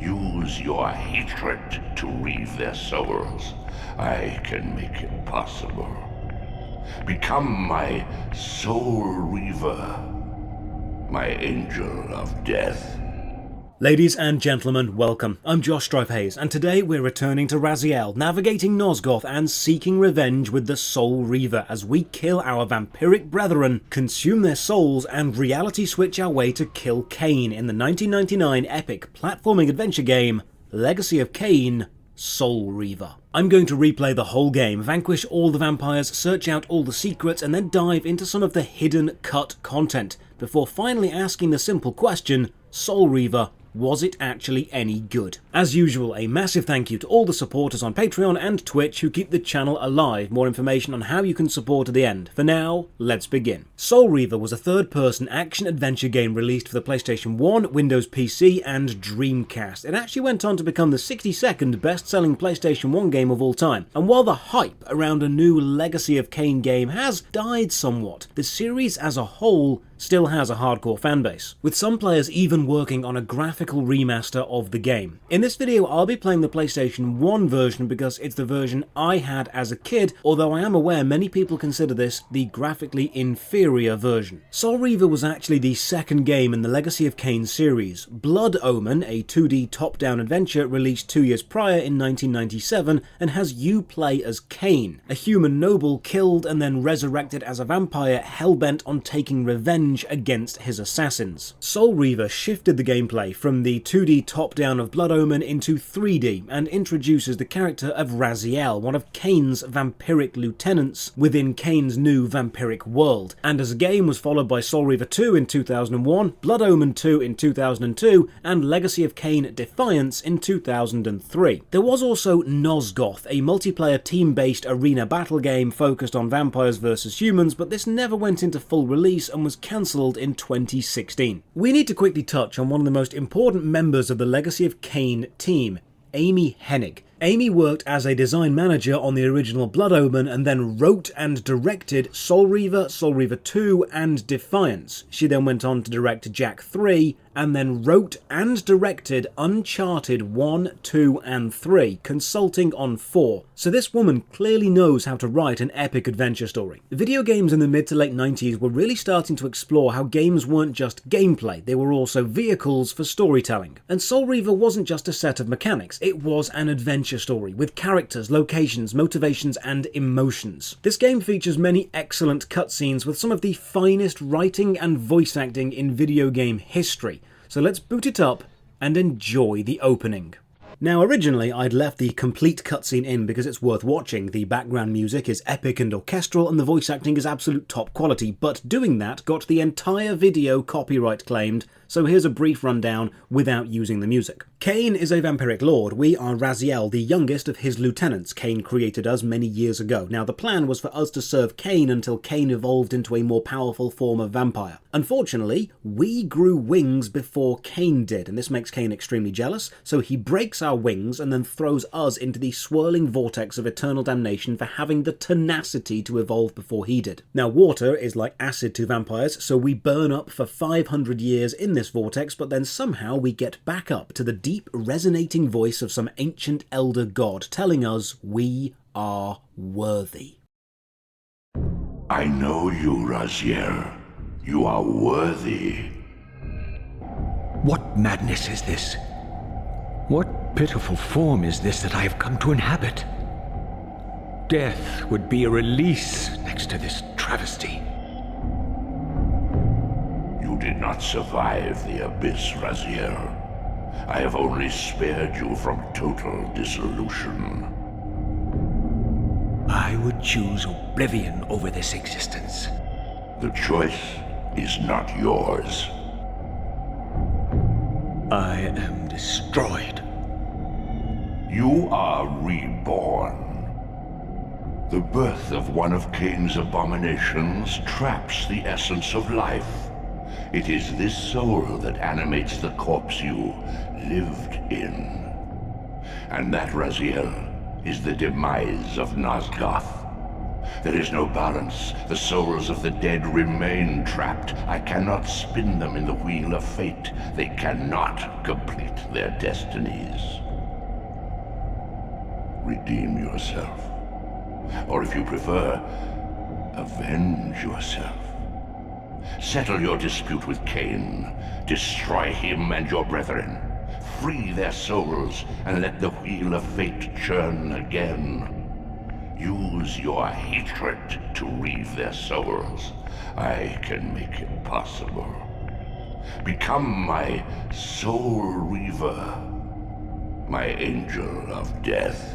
Use your hatred to reave their souls. I can make it possible. Become my Soul Reaver, my angel of death. Ladies and gentlemen, welcome. I'm Josh Strife-Hayes, and today we're returning to Raziel, navigating Nosgoth and seeking revenge with the Soul Reaver as we kill our vampiric brethren, consume their souls, and reality switch our way to kill Kain in the 1999 epic platforming adventure game, Legacy of Kain, Soul Reaver. I'm going to replay the whole game, vanquish all the vampires, search out all the secrets, and then dive into some of the hidden cut content, before finally asking the simple question, Soul Reaver, was it actually any good? As usual, a massive thank you to all the supporters on Patreon and Twitch who keep the channel alive. More information on how you can support at the end. For now, let's begin. Soul Reaver was a third-person action-adventure game released for the PlayStation 1, Windows PC, and Dreamcast. It actually went on to become the 62nd best-selling PlayStation 1 game of all time. And while the hype around a new Legacy of Kain game has died somewhat, the series as a whole still has a hardcore fanbase, with some players even working on a graphical remaster of the game. In this video I'll be playing the PlayStation 1 version because it's the version I had as a kid, although I am aware many people consider this the graphically inferior version. Soul Reaver was actually the second game in the Legacy of Kain series. Blood Omen, a 2D top-down adventure released 2 years prior in 1997 and has you play as Kain, a human noble killed and then resurrected as a vampire hell-bent on taking revenge against his assassins. Soul Reaver shifted the gameplay from the 2D top-down of Blood Omen into 3D and introduces the character of Raziel, one of Kain's vampiric lieutenants within Kain's new vampiric world. And as a game was followed by Soul Reaver 2 in 2001, Blood Omen 2 in 2002, and Legacy of Kain Defiance in 2003. There was also Nosgoth, a multiplayer team-based arena battle game focused on vampires versus humans, but this never went into full release and was cancelled in 2016. We need to quickly touch on one of the most important members of the Legacy of Kain team, Amy Hennig. Amy worked as a design manager on the original Blood Omen and then wrote and directed Soul Reaver, Soul Reaver 2 and Defiance. She then went on to direct Jak 3 and then wrote and directed Uncharted 1, 2 and 3, consulting on 4. So this woman clearly knows how to write an epic adventure story. Video games in the mid to late 90s were really starting to explore how games weren't just gameplay, they were also vehicles for storytelling. And Soul Reaver wasn't just a set of mechanics, it was an adventure story with characters, locations, motivations and emotions. This game features many excellent cutscenes with some of the finest writing and voice acting in video game history. So let's boot it up and enjoy the opening. Now originally I'd left the complete cutscene in because it's worth watching. The background music is epic and orchestral and the voice acting is absolute top quality, but doing that got the entire video copyright claimed, so here's a brief rundown without using the music. Kain is a vampiric lord. We are Raziel, the youngest of his lieutenants. Kain created us many years ago. Now the plan was for us to serve Kain until Kain evolved into a more powerful form of vampire. Unfortunately, we grew wings before Kain did, and this makes Kain extremely jealous, so he breaks our wings and then throws us into the swirling vortex of eternal damnation for having the tenacity to evolve before he did. Now water is like acid to vampires, so we burn up for 500 years in this vortex, but then somehow we get back up to the deep resonating voice of some ancient elder god telling us we are worthy. I know you, Raziel. You are worthy. What madness is this? What pitiful form is this that I have come to inhabit? Death would be a release next to this travesty. You did not survive the abyss, Raziel. I have only spared you from total dissolution. I would choose oblivion over this existence. The choice is not yours. I am destroyed. You are reborn. The birth of one of Kain's abominations traps the essence of life. It is this soul that animates the corpse you lived in. And that, Raziel, is the demise of Nosgoth. There is no balance. The souls of the dead remain trapped. I cannot spin them in the wheel of fate. They cannot complete their destinies. Redeem yourself. Or if you prefer, avenge yourself. Settle your dispute with Kain. Destroy him and your brethren. Free their souls and let the wheel of fate churn again. Use your hatred to reave their souls. I can make it possible. Become my Soul Reaver, my angel of death.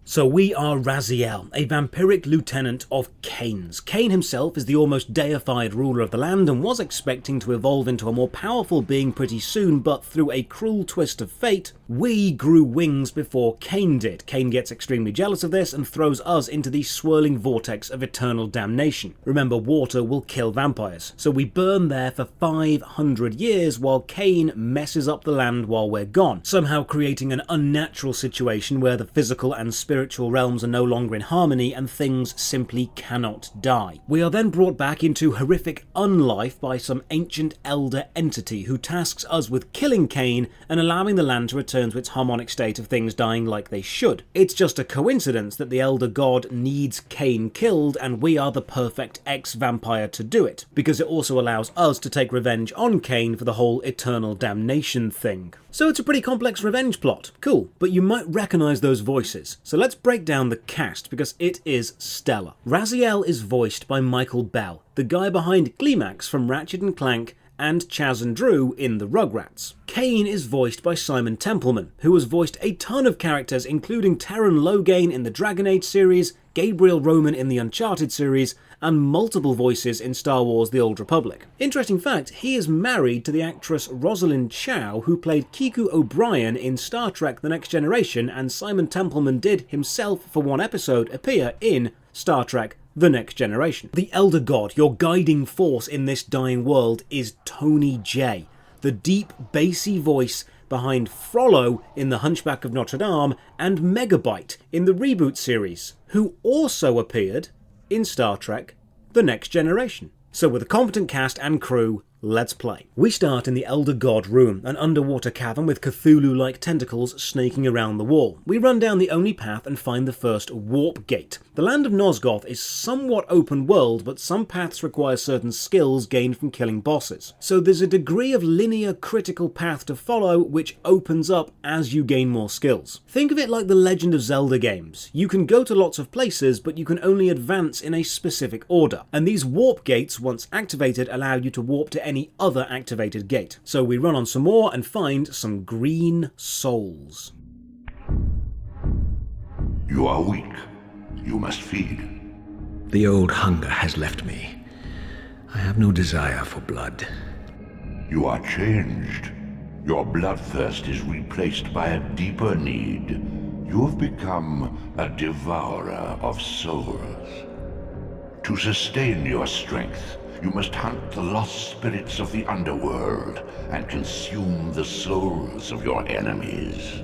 So we are Raziel, a vampiric lieutenant of Kain's. Kain himself is the almost deified ruler of the land and was expecting to evolve into a more powerful being pretty soon, but through a cruel twist of fate, we grew wings before Kain did. Kain gets extremely jealous of this and throws us into the swirling vortex of eternal damnation. Remember, water will kill vampires, so we burn there for 500 years while Kain messes up the land while we're gone, somehow creating an unnatural situation where the physical and spiritual realms are no longer in harmony and things simply cannot die. We are then brought back into horrific unlife by some ancient elder entity who tasks us with killing Kain and allowing the land to return to its harmonic state of things dying like they should. It's just a coincidence that the elder god needs Kain killed and we are the perfect ex-vampire to do it, because it also allows us to take revenge on Kain for the whole eternal damnation thing. So it's a pretty complex revenge plot. Cool, but you might recognise those voices. So let's break down the cast because it is stellar. Raziel is voiced by Michael Bell, the guy behind Gleemax from Ratchet & Clank and Chaz and Drew in the Rugrats. Kain is voiced by Simon Templeman, who has voiced a ton of characters including Terran Logain in the Dragon Age series, Gabriel Roman in the Uncharted series, and multiple voices in Star Wars The Old Republic. Interesting fact, he is married to the actress Rosalind Chow, who played Kiku O'Brien in Star Trek The Next Generation, and Simon Templeman did himself, for one episode, appear in Star Trek The Next Generation. The Elder God, your guiding force in this dying world, is Tony J, the deep, bassy voice behind Frollo in The Hunchback of Notre Dame and Megabyte in the reboot series, who also appeared in Star Trek The Next Generation. So with a competent cast and crew, let's play. We start in the Elder God room, an underwater cavern with Cthulhu-like tentacles snaking around the wall. We run down the only path and find the first warp gate. The land of Nosgoth is somewhat open world, but some paths require certain skills gained from killing bosses. So there's a degree of linear critical path to follow which opens up as you gain more skills. Think of it like the Legend of Zelda games. You can go to lots of places, but you can only advance in a specific order. And these warp gates, once activated, allow you to warp to any other activated gate. So we run on some more and find some green souls. You are weak. You must feed. The old hunger has left me. I have no desire for blood. You are changed. Your bloodthirst is replaced by a deeper need. You have become a devourer of souls. To sustain your strength, you must hunt the lost spirits of the underworld and consume the souls of your enemies.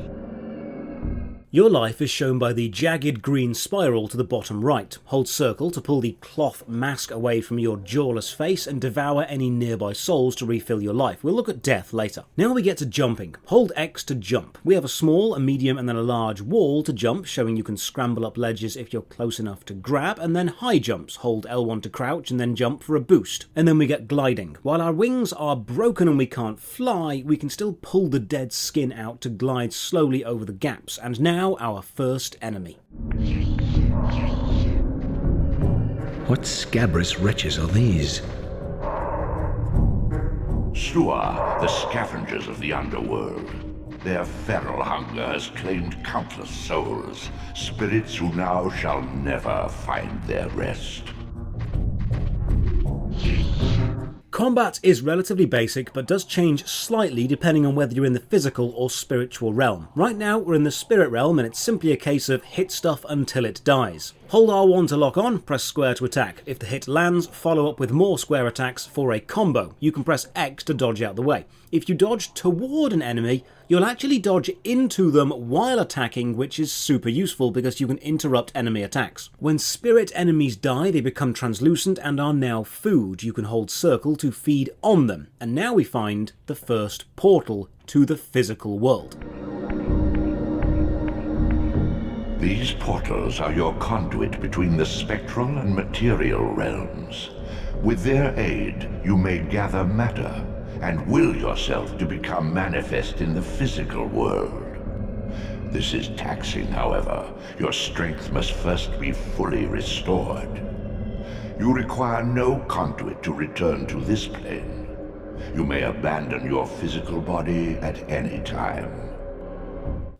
Your life is shown by the jagged green spiral to the bottom right. Hold circle to pull the cloth mask away from your jawless face and devour any nearby souls to refill your life. We'll look at death later. Now we get to jumping. Hold X to jump. We have a small, a medium and then a large wall to jump, showing you can scramble up ledges if you're close enough to grab, and then high jumps. Hold L1 to crouch and then jump for a boost. And then we get gliding. While our wings are broken and we can't fly, we can still pull the dead skin out to glide slowly over the gaps. And now our first enemy. What scabrous wretches are these? Stua, the scavengers of the underworld. Their feral hunger has claimed countless souls, spirits who now shall never find their rest. Combat is relatively basic, but does change slightly depending on whether you're in the physical or spiritual realm. Right now we're in the spirit realm and it's simply a case of hit stuff until it dies. Hold R1 to lock on, press square to attack. If the hit lands, follow up with more square attacks for a combo. You can press X to dodge out the way. If you dodge toward an enemy, you'll actually dodge into them while attacking, which is super useful because you can interrupt enemy attacks. When spirit enemies die, they become translucent and are now food. You can hold circle to feed on them. And now we find the first portal to the physical world. These portals are your conduit between the spectral and material realms. With their aid, you may gather matter and will yourself to become manifest in the physical world. This is taxing, however. Your strength must first be fully restored. You require no conduit to return to this plane. You may abandon your physical body at any time.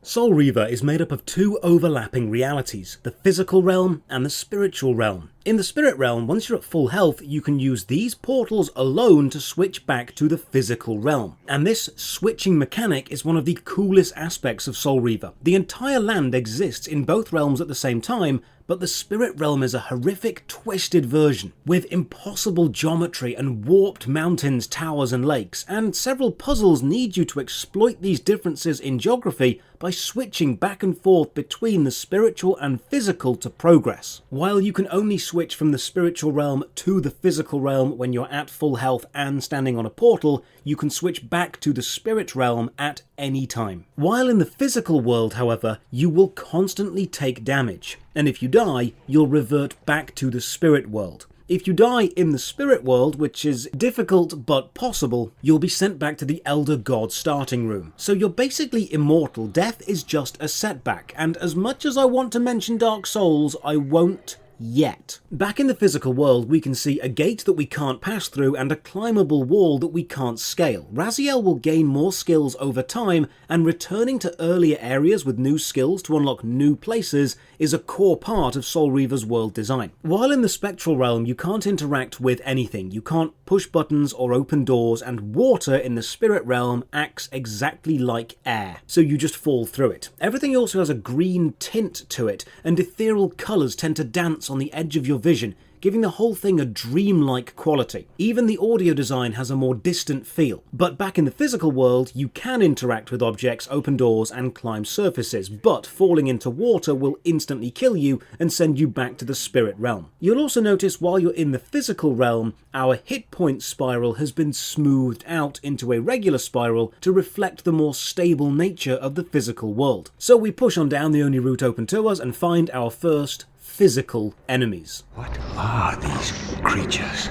Soul Reaver is made up of two overlapping realities, the physical realm and the spiritual realm. In the spirit realm, once you're at full health, you can use these portals alone to switch back to the physical realm. And this switching mechanic is one of the coolest aspects of Soul Reaver. The entire land exists in both realms at the same time, but the spirit realm is a horrific, twisted version, with impossible geometry and warped mountains, towers and lakes, and several puzzles need you to exploit these differences in geography by switching back and forth between the spiritual and physical to progress. While you can only switch from the spiritual realm to the physical realm when you're at full health and standing on a portal, you can switch back to the spirit realm at any time. While in the physical world, however, you will constantly take damage, and if you die, you'll revert back to the spirit world. If you die in the spirit world, which is difficult but possible, you'll be sent back to the Elder God starting room. So you're basically immortal. Death is just a setback, and as much as I want to mention Dark Souls, I won't yet. Back in the physical world, we can see a gate that we can't pass through and a climbable wall that we can't scale. Raziel will gain more skills over time, and returning to earlier areas with new skills to unlock new places is a core part of Soul Reaver's world design. While in the spectral realm, you can't interact with anything. You can't push buttons or open doors, and water in the spirit realm acts exactly like air, so you just fall through it. Everything also has a green tint to it, and ethereal colours tend to dance on the edge of your vision, giving the whole thing a dreamlike quality. Even the audio design has a more distant feel. But back in the physical world, you can interact with objects, open doors, and climb surfaces, but falling into water will instantly kill you and send you back to the spirit realm. You'll also notice while you're in the physical realm, our hit point spiral has been smoothed out into a regular spiral to reflect the more stable nature of the physical world. So we push on down the only route open to us and find our first physical enemies. What are these creatures?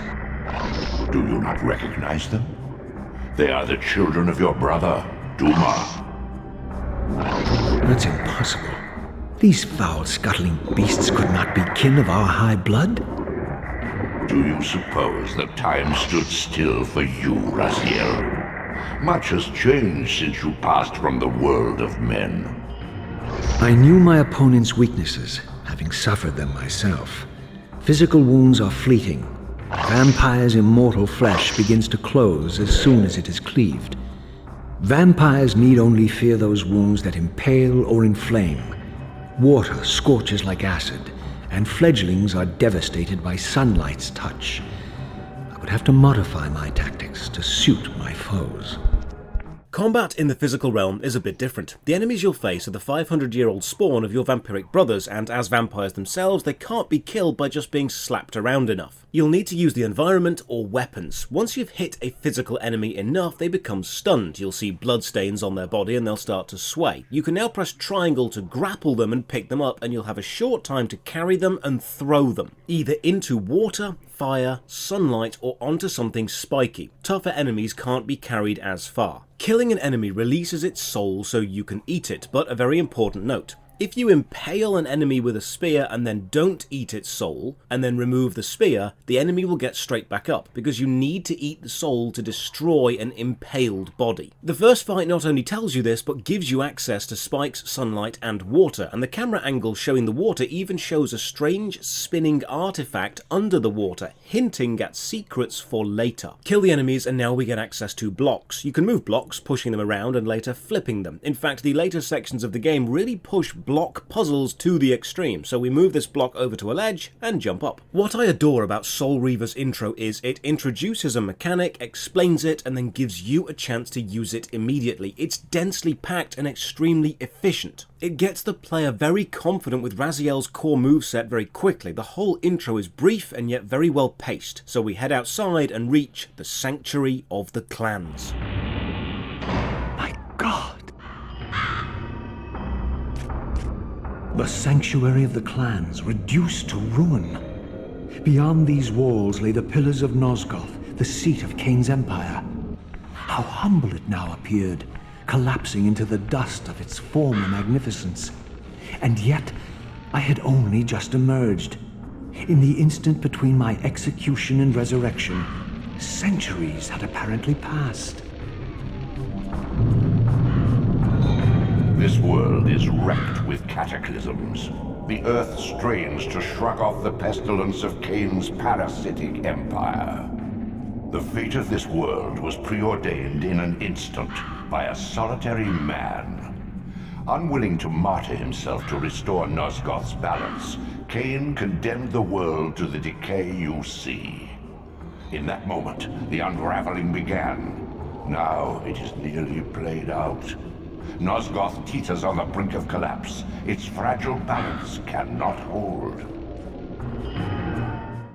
Do you not recognize them? They are the children of your brother, Duma. That's impossible. These foul, scuttling beasts could not be kin of our high blood? Do you suppose that time stood still for you, Raziel? Much has changed since you passed from the world of men. I knew my opponent's weaknesses, having suffered them myself. Physical wounds are fleeting. Vampire's immortal flesh begins to close as soon as it is cleaved. Vampires need only fear those wounds that impale or inflame. Water scorches like acid, and fledglings are devastated by sunlight's touch. I would have to modify my tactics to suit my foes. Combat in the physical realm is a bit different. The enemies you'll face are the 500-year-old spawn of your vampiric brothers, and as vampires themselves, they can't be killed by just being slapped around enough. You'll need to use the environment or weapons. Once you've hit a physical enemy enough, they become stunned. You'll see bloodstains on their body and they'll start to sway. You can now press triangle to grapple them and pick them up, and you'll have a short time to carry them and throw them, either into water, fire, sunlight, or onto something spiky. Tougher enemies can't be carried as far. Killing an enemy releases its soul so you can eat it, but a very important note. If you impale an enemy with a spear and then don't eat its soul, and then remove the spear, the enemy will get straight back up, because you need to eat the soul to destroy an impaled body. The first fight not only tells you this, but gives you access to spikes, sunlight, and water, and the camera angle showing the water even shows a strange spinning artifact under the water, hinting at secrets for later. Kill the enemies and now we get access to blocks. You can move blocks, pushing them around and later flipping them. In fact, the later sections of the game really push block puzzles to the extreme. So we move this block over to a ledge and jump up. What I adore about Soul Reaver's intro is it introduces a mechanic, explains it, and then gives you a chance to use it immediately. It's densely packed and extremely efficient. It gets the player very confident with Raziel's core moveset very quickly. The whole intro is brief and yet very well paced, so we head outside and reach the Sanctuary of the Clans. My God! The Sanctuary of the Clans, reduced to ruin. Beyond these walls lay the pillars of Nosgoth, the seat of Kain's empire. How humble it now appeared, collapsing into the dust of its former magnificence. And yet, I had only just emerged. In the instant between my execution and resurrection, centuries had apparently passed. This world is wrecked with cataclysms. The earth strains to shrug off the pestilence of Kain's parasitic empire. The fate of this world was preordained in an instant by a solitary man. Unwilling to martyr himself to restore Nosgoth's balance, Kain condemned the world to the decay you see. In that moment, the unraveling began. Now it is nearly played out. Nosgoth teeters on the brink of collapse. Its fragile balance cannot hold.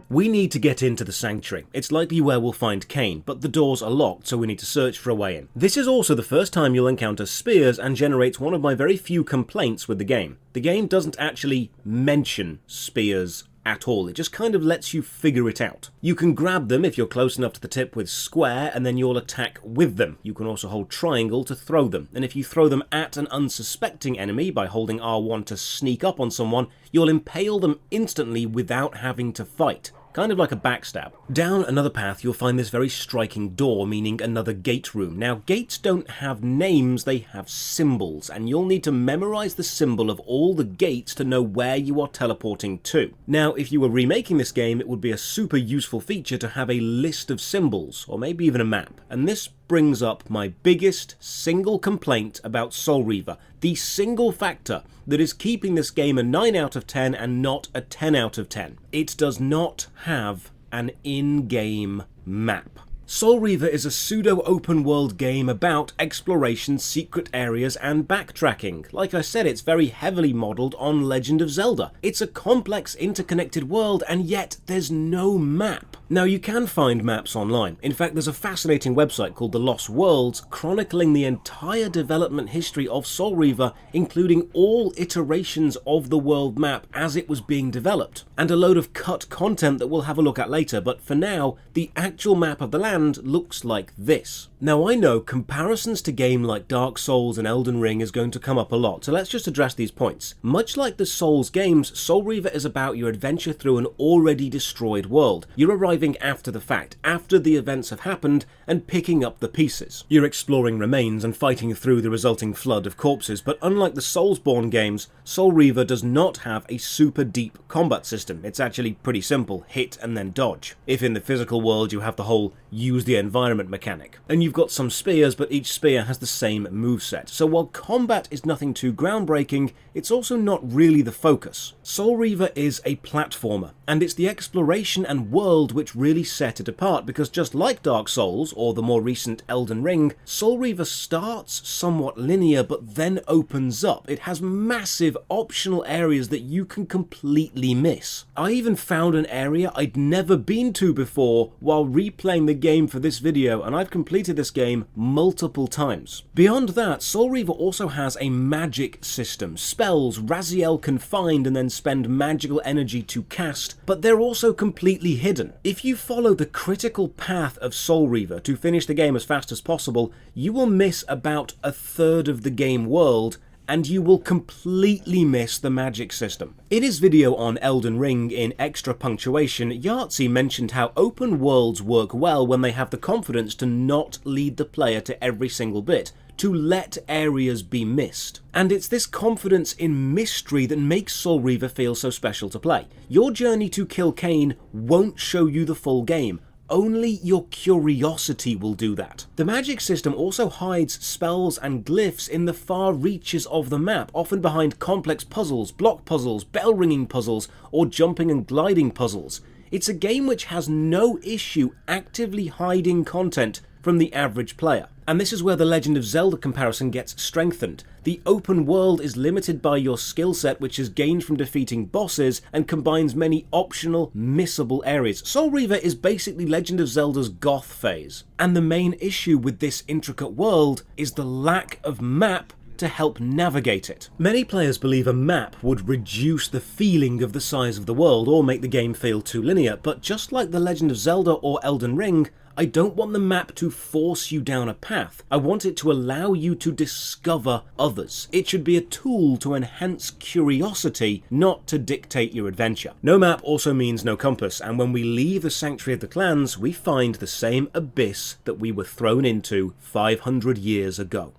We need to get into the Sanctuary. It's likely where we'll find Kain, but the doors are locked, so we need to search for a way in. This is also the first time you'll encounter spears and generates one of my very few complaints with the game. The game doesn't actually mention spears at all. It just kind of lets you figure it out. You can grab them if you're close enough to the tip with square, and then you'll attack with them. You can also hold triangle to throw them, and if you throw them at an unsuspecting enemy by holding R1 to sneak up on someone, you'll impale them instantly without having to fight. Kind of like a backstab. Down another path you'll find this very striking door, meaning another gate room. Now gates don't have names, they have symbols, and you'll need to memorize the symbol of all the gates to know where you are teleporting to. Now if you were remaking this game, it would be a super useful feature to have a list of symbols, or maybe even a map, and this brings up my biggest single complaint about Soul Reaver, the single factor that is keeping this game a 9 out of 10 and not a 10 out of 10. It does not have an in-game map. Soul Reaver is a pseudo-open world game about exploration, secret areas, and backtracking. Like I said, it's very heavily modelled on Legend of Zelda. It's a complex, interconnected world, and yet there's no map. Now, you can find maps online. In fact, there's a fascinating website called The Lost Worlds, chronicling the entire development history of Soul Reaver, including all iterations of the world map as it was being developed, and a load of cut content that we'll have a look at later, but for now, the actual map of the land looks like this. Now I know comparisons to games like Dark Souls and Elden Ring is going to come up a lot, so let's just address these points. Much like the Souls games, Soul Reaver is about your adventure through an already destroyed world. You're arriving after the fact, after the events have happened, and picking up the pieces. You're exploring remains and fighting through the resulting flood of corpses, but unlike the Soulsborne games, Soul Reaver does not have a super deep combat system. It's actually pretty simple, hit and then dodge. If in the physical world you have the whole use the environment mechanic. And you've got some spears, but each spear has the same moveset. So while combat is nothing too groundbreaking, it's also not really the focus. Soul Reaver is a platformer, and it's the exploration and world which really set it apart, because just like Dark Souls, or the more recent Elden Ring, Soul Reaver starts somewhat linear but then opens up. It has massive optional areas that you can completely miss. I even found an area I'd never been to before while replaying the game for this video, and I've completed this game multiple times. Beyond that, Soul Reaver also has a magic system. Spells Raziel can find and then spend magical energy to cast, but they're also completely hidden. If you follow the critical path of Soul Reaver to finish the game as fast as possible, you will miss about a third of the game world, and you will completely miss the magic system. In his video on Elden Ring in extra punctuation, Yahtzee mentioned how open worlds work well when they have the confidence to not lead the player to every single bit, to let areas be missed. And it's this confidence in mystery that makes Soul Reaver feel so special to play. Your journey to kill Kain won't show you the full game. only your curiosity will do that. The magic system also hides spells and glyphs in the far reaches of the map, often behind complex puzzles, block puzzles, bell-ringing puzzles, or jumping and gliding puzzles. It's a game which has no issue actively hiding content from the average player. And this is where the Legend of Zelda comparison gets strengthened. The open world is limited by your skill set, which is gained from defeating bosses and combines many optional, missable areas. Soul Reaver is basically Legend of Zelda's goth phase. And the main issue with this intricate world is the lack of map to help navigate it. Many players believe a map would reduce the feeling of the size of the world or make the game feel too linear, but just like The Legend of Zelda or Elden Ring, I don't want the map to force you down a path. I want it to allow you to discover others. It should be a tool to enhance curiosity, not to dictate your adventure. No map also means no compass, and when we leave the Sanctuary of the Clans, we find the same abyss that we were thrown into 500 years ago.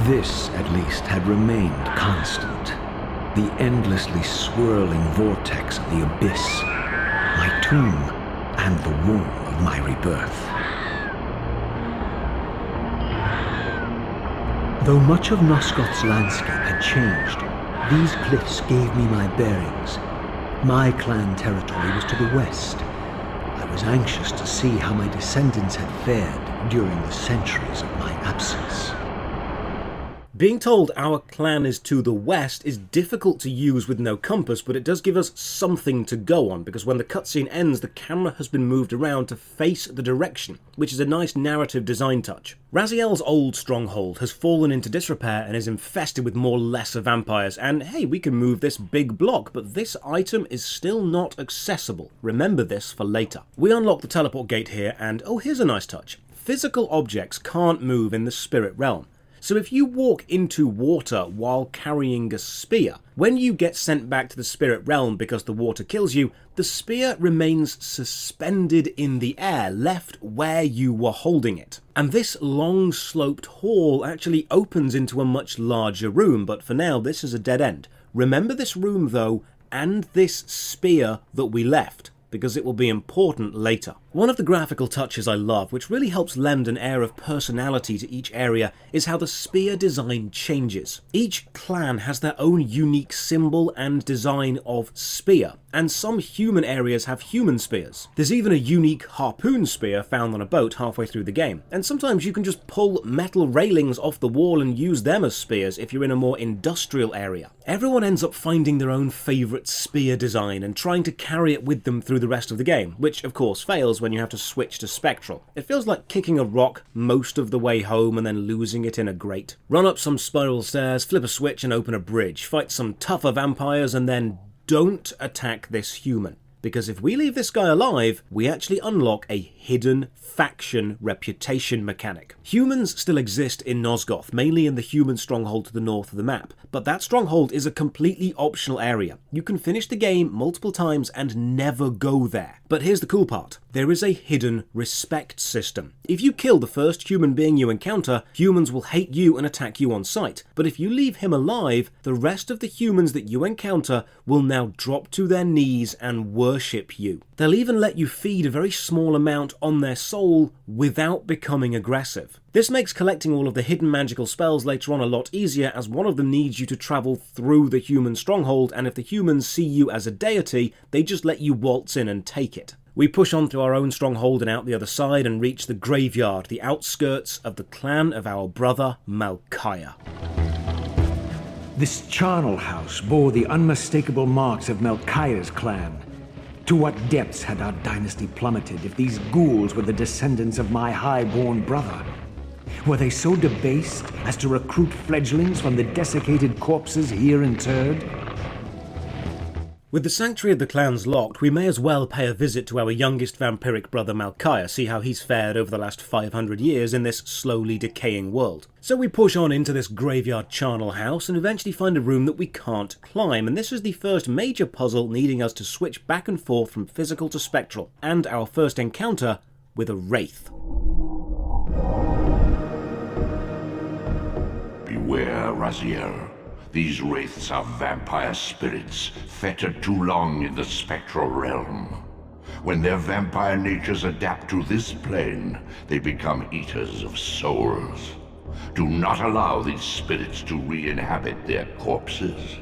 This, at least, had remained constant. The endlessly swirling vortex of the abyss, my tomb, and the womb of my rebirth. Though much of Nosgoth's landscape had changed, these cliffs gave me my bearings. My clan territory was to the west. I was anxious to see how my descendants had fared during the centuries of my absence. Being told our clan is to the west is difficult to use with no compass, but it does give us something to go on, because when the cutscene ends, the camera has been moved around to face the direction, which is a nice narrative design touch. Raziel's old stronghold has fallen into disrepair and is infested with more lesser vampires, and hey, we can move this big block, but this item is still not accessible. Remember this for later. We unlock the teleport gate here, and oh, here's a nice touch. Physical objects can't move in the spirit realm. So if you walk into water while carrying a spear, when you get sent back to the spirit realm because the water kills you, the spear remains suspended in the air, left where you were holding it. And this long sloped hall actually opens into a much larger room, but for now this is a dead end. Remember this room though, and this spear that we left, because it will be important later. One of the graphical touches I love, which really helps lend an air of personality to each area, is how the spear design changes. Each clan has their own unique symbol and design of spear, and some human areas have human spears. There's even a unique harpoon spear found on a boat halfway through the game, and sometimes you can just pull metal railings off the wall and use them as spears if you're in a more industrial area. Everyone ends up finding their own favourite spear design and trying to carry it with them through the rest of the game, which of course fails when you have to switch to spectral. It feels like kicking a rock most of the way home and then losing it in a grate. Run up some spiral stairs, flip a switch and open a bridge, fight some tougher vampires, and then don't attack this human. Because if we leave this guy alive, we actually unlock a hidden faction reputation mechanic. Humans still exist in Nosgoth, mainly in the human stronghold to the north of the map, but that stronghold is a completely optional area. You can finish the game multiple times and never go there. But here's the cool part. There is a hidden respect system. If you kill the first human being you encounter, humans will hate you and attack you on sight. But if you leave him alive, the rest of the humans that you encounter will now drop to their knees and worship you. They'll even let you feed a very small amount on their soul without becoming aggressive. This makes collecting all of the hidden magical spells later on a lot easier, as one of them needs you to travel through the human stronghold, and if the humans see you as a deity, they just let you waltz in and take it. We push on through our own stronghold and out the other side and reach the graveyard, the outskirts of the clan of our brother Malchiah. This charnel house bore the unmistakable marks of Malchiah's clan. To what depths had our dynasty plummeted if these ghouls were the descendants of my high-born brother? Were they so debased as to recruit fledglings from the desiccated corpses here interred? With the Sanctuary of the Clans locked, we may as well pay a visit to our youngest vampiric brother Malchiah, see how he's fared over the last 500 years in this slowly decaying world. So we push on into this graveyard charnel house and eventually find a room that we can't climb, and this is the first major puzzle needing us to switch back and forth from physical to spectral, and our first encounter with a wraith. Beware, Raziel. These wraiths are vampire spirits, fettered too long in the spectral realm. When their vampire natures adapt to this plane, they become eaters of souls. Do not allow these spirits to re-inhabit their corpses.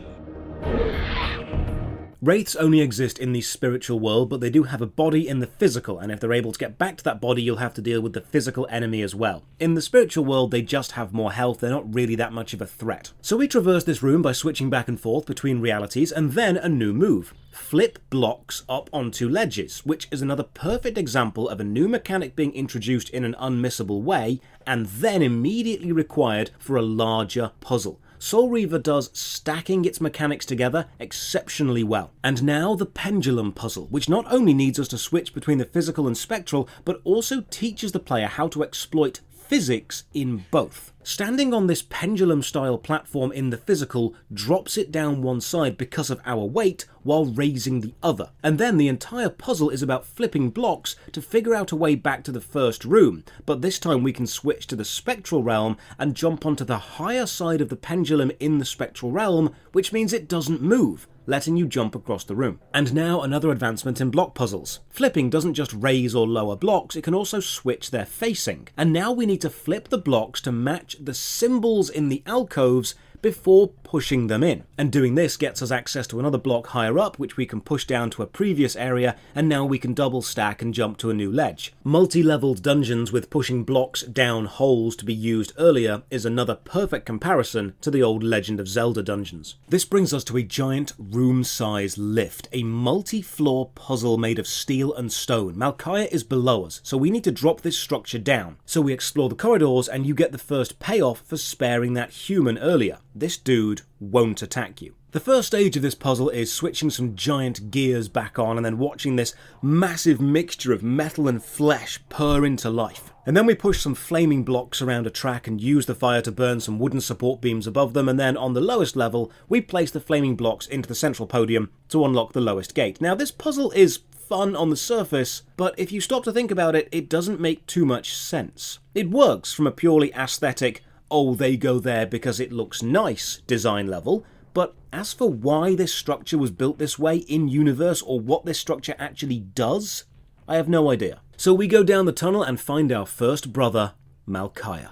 Wraiths only exist in the spiritual world, but they do have a body in the physical, and if they're able to get back to that body, you'll have to deal with the physical enemy as well. In the spiritual world, they just have more health, they're not really that much of a threat. So we traverse this room by switching back and forth between realities, and then a new move. Flip blocks up onto ledges, which is another perfect example of a new mechanic being introduced in an unmissable way, and then immediately required for a larger puzzle. Soul Reaver does stacking its mechanics together exceptionally well. And now the Pendulum Puzzle, which not only needs us to switch between the physical and spectral, but also teaches the player how to exploit physics in both. Standing on this pendulum-style platform in the physical drops it down one side because of our weight while raising the other. And then the entire puzzle is about flipping blocks to figure out a way back to the first room, but this time we can switch to the spectral realm and jump onto the higher side of the pendulum in the spectral realm, which means it doesn't move, letting you jump across the room. And now another advancement in block puzzles. Flipping doesn't just raise or lower blocks, it can also switch their facing. And now we need to flip the blocks to match the symbols in the alcoves before pushing them in. And doing this gets us access to another block higher up, which we can push down to a previous area, and now we can double stack and jump to a new ledge. Multi-leveled dungeons with pushing blocks down holes to be used earlier is another perfect comparison to the old Legend of Zelda dungeons. This brings us to a giant room-size lift, a multi-floor puzzle made of steel and stone. Malkaya is below us, so we need to drop this structure down. So we explore the corridors, and you get the first payoff for sparing that human earlier. This dude won't attack you. The first stage of this puzzle is switching some giant gears back on and then watching this massive mixture of metal and flesh purr into life. And then we push some flaming blocks around a track and use the fire to burn some wooden support beams above them, and then on the lowest level we place the flaming blocks into the central podium to unlock the lowest gate. Now this puzzle is fun on the surface, but if you stop to think about it, it doesn't make too much sense. It works from a purely aesthetic, oh they go there because it looks nice design level, but as for why this structure was built this way in universe or what this structure actually does, I have no idea. So we go down the tunnel and find our first brother, Malkaya.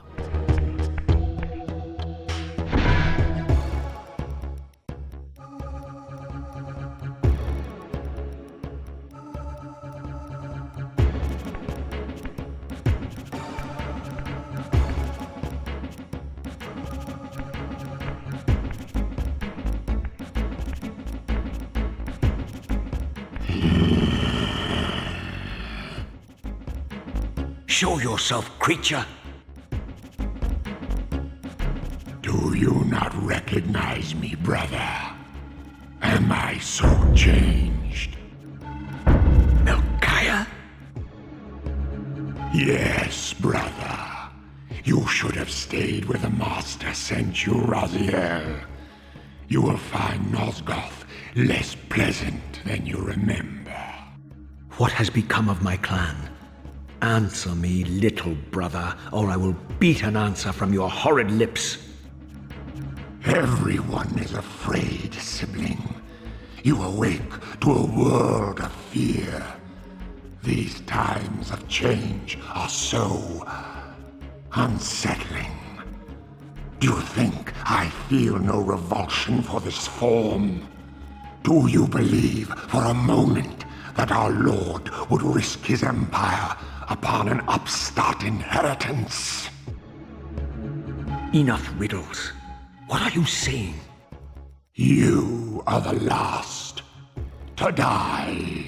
Show yourself, creature! Do you not recognize me, brother? Am I so changed? Malkaya? Yes, brother. You should have stayed where the Master sent you, Raziel. You will find Nosgoth less pleasant than you remember. What has become of my clan? Answer me, little brother, or I will beat an answer from your horrid lips. Everyone is afraid, sibling. You awake to a world of fear. These times of change are so unsettling. Do you think I feel no revulsion for this form? Do you believe for a moment that our Lord would risk his empire upon an upstart inheritance? Enough riddles. What are you saying? You are the last to die.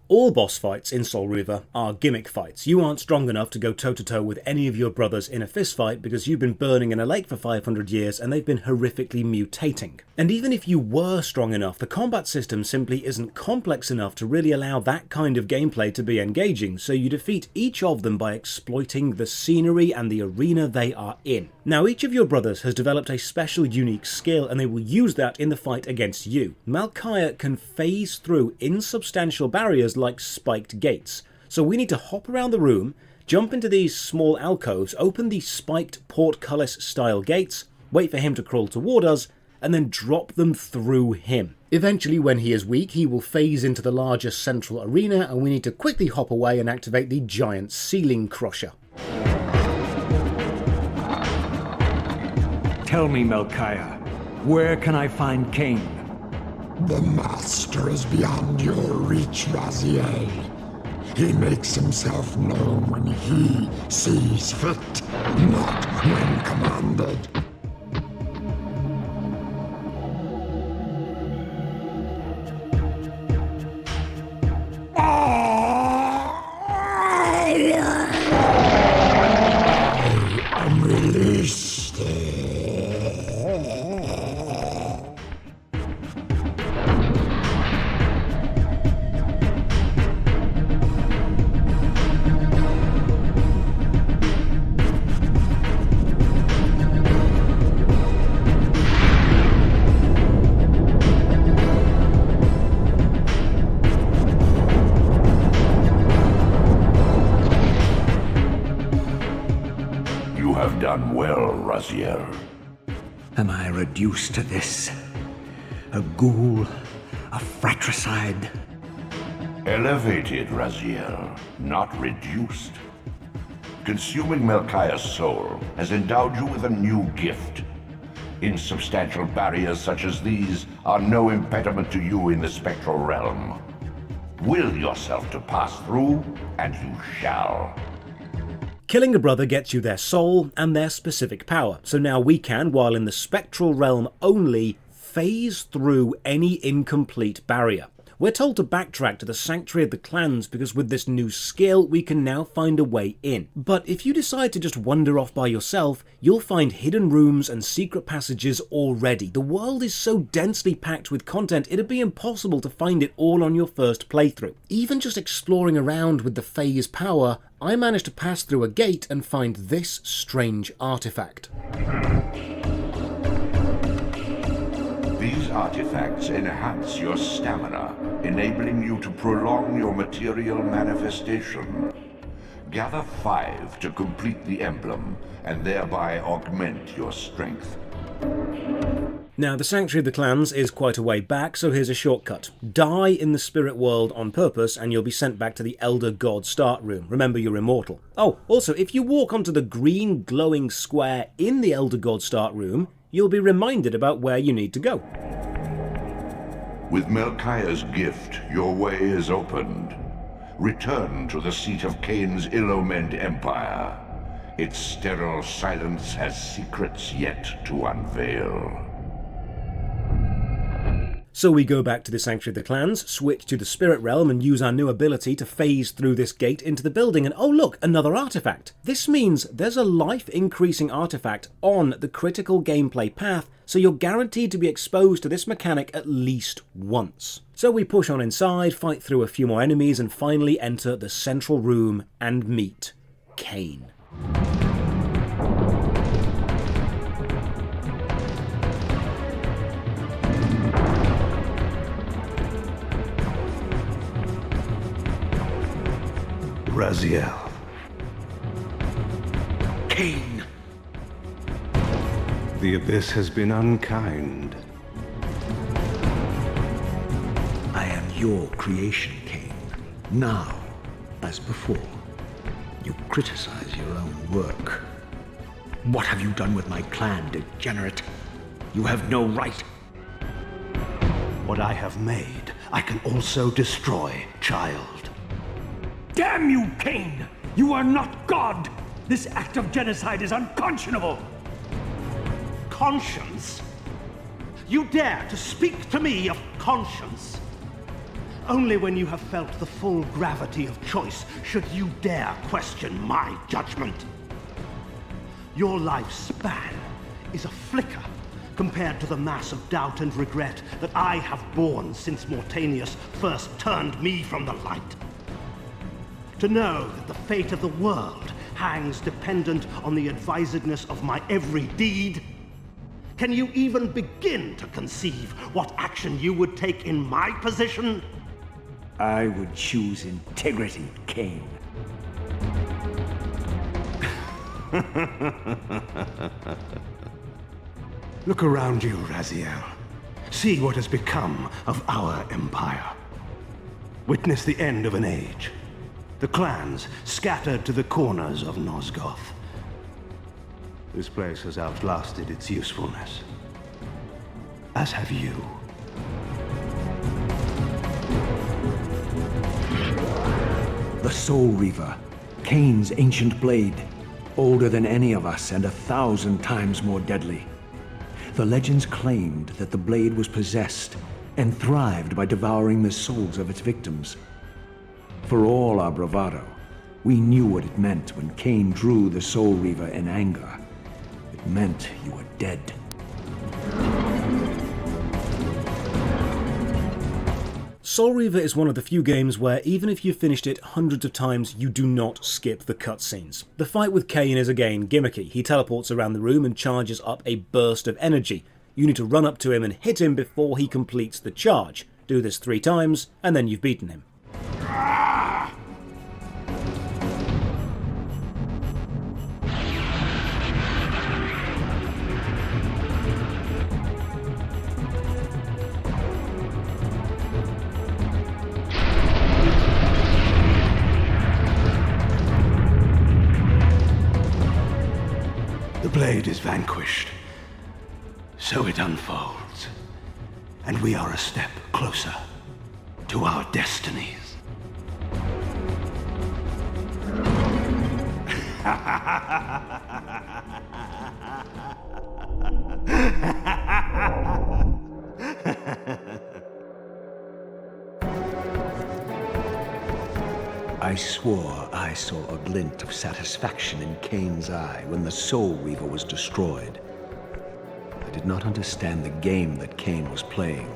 All boss fights in Soul Reaver are gimmick fights. You aren't strong enough to go toe-to-toe with any of your brothers in a fistfight because you've been burning in a lake for 500 years and they've been horrifically mutating. And even if you were strong enough, the combat system simply isn't complex enough to really allow that kind of gameplay to be engaging, so you defeat each of them by exploiting the scenery and the arena they are in. Now, each of your brothers has developed a special unique skill and they will use that in the fight against you. Malkaya can phase through insubstantial barriers like spiked gates. So we need to hop around the room, jump into these small alcoves, open these spiked portcullis style gates, wait for him to crawl toward us, and then drop them through him. Eventually, when he is weak, he will phase into the larger central arena, and we need to quickly hop away and activate the giant ceiling crusher. Tell me, Melchiah, where can I find Kain? The Master is beyond your reach, Raziel. He makes himself known when he sees fit, not when commanded. I am released. Done well, Raziel. Am I reduced to this? A ghoul? A fratricide? Elevated, Raziel, not reduced. Consuming Melchiah's soul has endowed you with a new gift. Insubstantial barriers such as these are no impediment to you in the spectral realm. Will yourself to pass through, and you shall. Killing a brother gets you their soul and their specific power, so now we can, while in the spectral realm only, phase through any incomplete barrier. We're told to backtrack to the Sanctuary of the Clans because with this new skill we can now find a way in. But if you decide to just wander off by yourself, you'll find hidden rooms and secret passages already. The world is so densely packed with content it'd be impossible to find it all on your first playthrough. Even just exploring around with the phase power, I managed to pass through a gate and find this strange artifact. These artifacts enhance your stamina, enabling you to prolong your material manifestation. Gather 5 to complete the emblem, and thereby augment your strength. Now, the Sanctuary of the Clans is quite a way back, so here's a shortcut. Die in the spirit world on purpose, and you'll be sent back to the Elder God start room. Remember, you're immortal. Oh, also, if you walk onto the green glowing square in the Elder God start room, you'll be reminded about where you need to go. With Melchiah's gift, your way is opened. Return to the seat of Kain's ill-omened empire. Its sterile silence has secrets yet to unveil. So we go back to the Sanctuary of the Clans, switch to the Spirit Realm and use our new ability to phase through this gate into the building, and oh look, another artifact. This means there's a life-increasing artifact on the critical gameplay path, so you're guaranteed to be exposed to this mechanic at least once. So we push on inside, fight through a few more enemies, and finally enter the central room and meet Kain. Raziel. Kain! The Abyss has been unkind. I am your creation, Kain. Now, as before, you criticize your own work. What have you done with my clan, degenerate? You have no right. What I have made, I can also destroy, child. Damn you, Kain! You are not God! This act of genocide is unconscionable! Conscience? You dare to speak to me of conscience? Only when you have felt the full gravity of choice should you dare question my judgment. Your life's span is a flicker compared to the mass of doubt and regret that I have borne since Mortanius first turned me from the light. To know that the fate of the world hangs dependent on the advisedness of my every deed? Can you even begin to conceive what action you would take in my position? I would choose integrity, Kain. Look around you, Raziel. See what has become of our empire. Witness the end of an age. The clans scattered to the corners of Nosgoth. This place has outlasted its usefulness. As have you. The Soul Reaver, Kain's ancient blade, older than any of us and 1,000 times more deadly. The legends claimed that the blade was possessed and thrived by devouring the souls of its victims. For all our bravado, we knew what it meant when Kain drew the Soul Reaver in anger. It meant you were dead. Soul Reaver is one of the few games where even if you've finished it hundreds of times, you do not skip the cutscenes. The fight with Kain is again gimmicky. He teleports around the room and charges up a burst of energy. You need to run up to him and hit him before he completes the charge. Do this 3 times, and then you've beaten him. The blade is vanquished. So it unfolds. And we are a step closer to our destinies. I swore I saw a glint of satisfaction in Kain's eye when the Soul Reaver was destroyed. I did not understand the game that Kain was playing,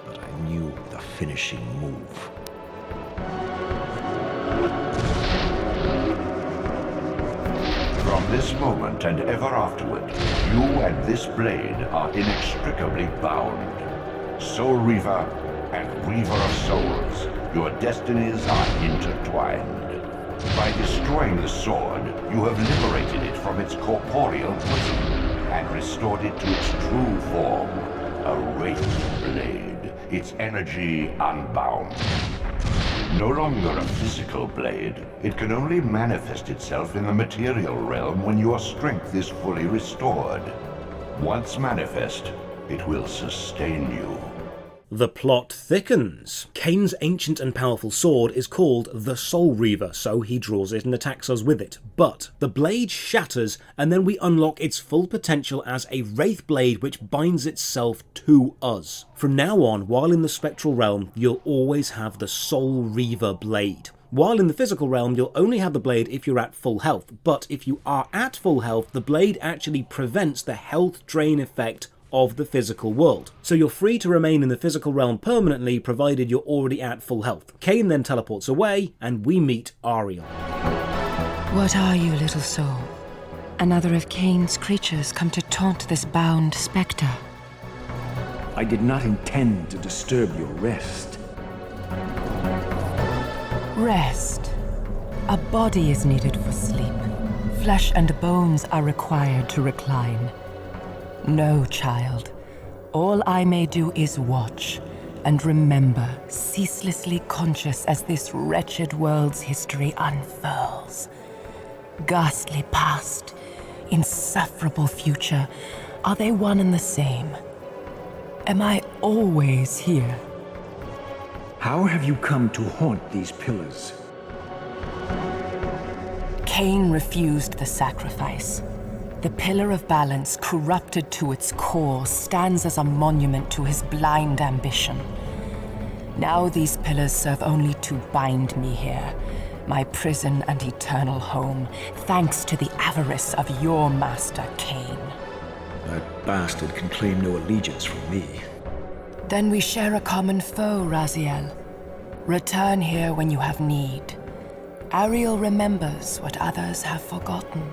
but I knew the finishing move. From this moment and ever afterward, you and this blade are inextricably bound. Soul Reaver and Reaver of Souls, your destinies are intertwined. By destroying the sword, you have liberated it from its corporeal prison and restored it to its true form, a wraith blade, its energy unbound. No longer a physical blade, it can only manifest itself in the material realm when your strength is fully restored. Once manifest, it will sustain you. The plot thickens. Kain's ancient and powerful sword is called the Soul Reaver, so he draws it and attacks us with it. But the blade shatters, and then we unlock its full potential as a wraith blade which binds itself to us. From now on, while in the spectral realm, you'll always have the Soul Reaver blade. While in the physical realm, you'll only have the blade if you're at full health, but if you are at full health, the blade actually prevents the health drain effect of the physical world. So you're free to remain in the physical realm permanently, provided you're already at full health. Kain then teleports away, and we meet Ariel. What are you, little soul? Another of Kain's creatures come to taunt this bound spectre. I did not intend to disturb your rest. Rest. A body is needed for sleep. Flesh and bones are required to recline. No, child. All I may do is watch and remember, ceaselessly conscious as this wretched world's history unfurls. Ghastly past, insufferable future, are they one and the same? Am I always here? How have you come to haunt these pillars? Kain refused the sacrifice. The Pillar of Balance, corrupted to its core, stands as a monument to his blind ambition. Now these pillars serve only to bind me here, my prison and eternal home, thanks to the avarice of your master, Kain. That bastard can claim no allegiance from me. Then we share a common foe, Raziel. Return here when you have need. Ariel remembers what others have forgotten.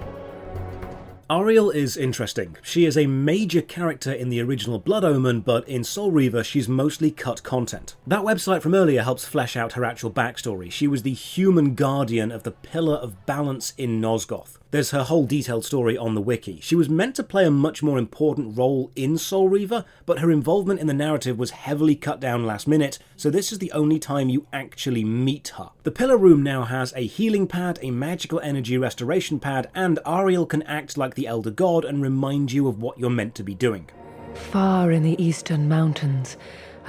Ariel is interesting. She is a major character in the original Blood Omen, but in Soul Reaver she's mostly cut content. That website from earlier helps flesh out her actual backstory. She was the human guardian of the Pillar of Balance in Nosgoth. There's her whole detailed story on the wiki. She was meant to play a much more important role in Soul Reaver, but her involvement in the narrative was heavily cut down last minute, so this is the only time you actually meet her. The pillar room now has a healing pad, a magical energy restoration pad, and Ariel can act like the Elder God and remind you of what you're meant to be doing. Far in the eastern mountains,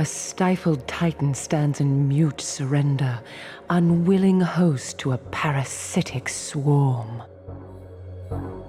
a stifled titan stands in mute surrender, unwilling host to a parasitic swarm.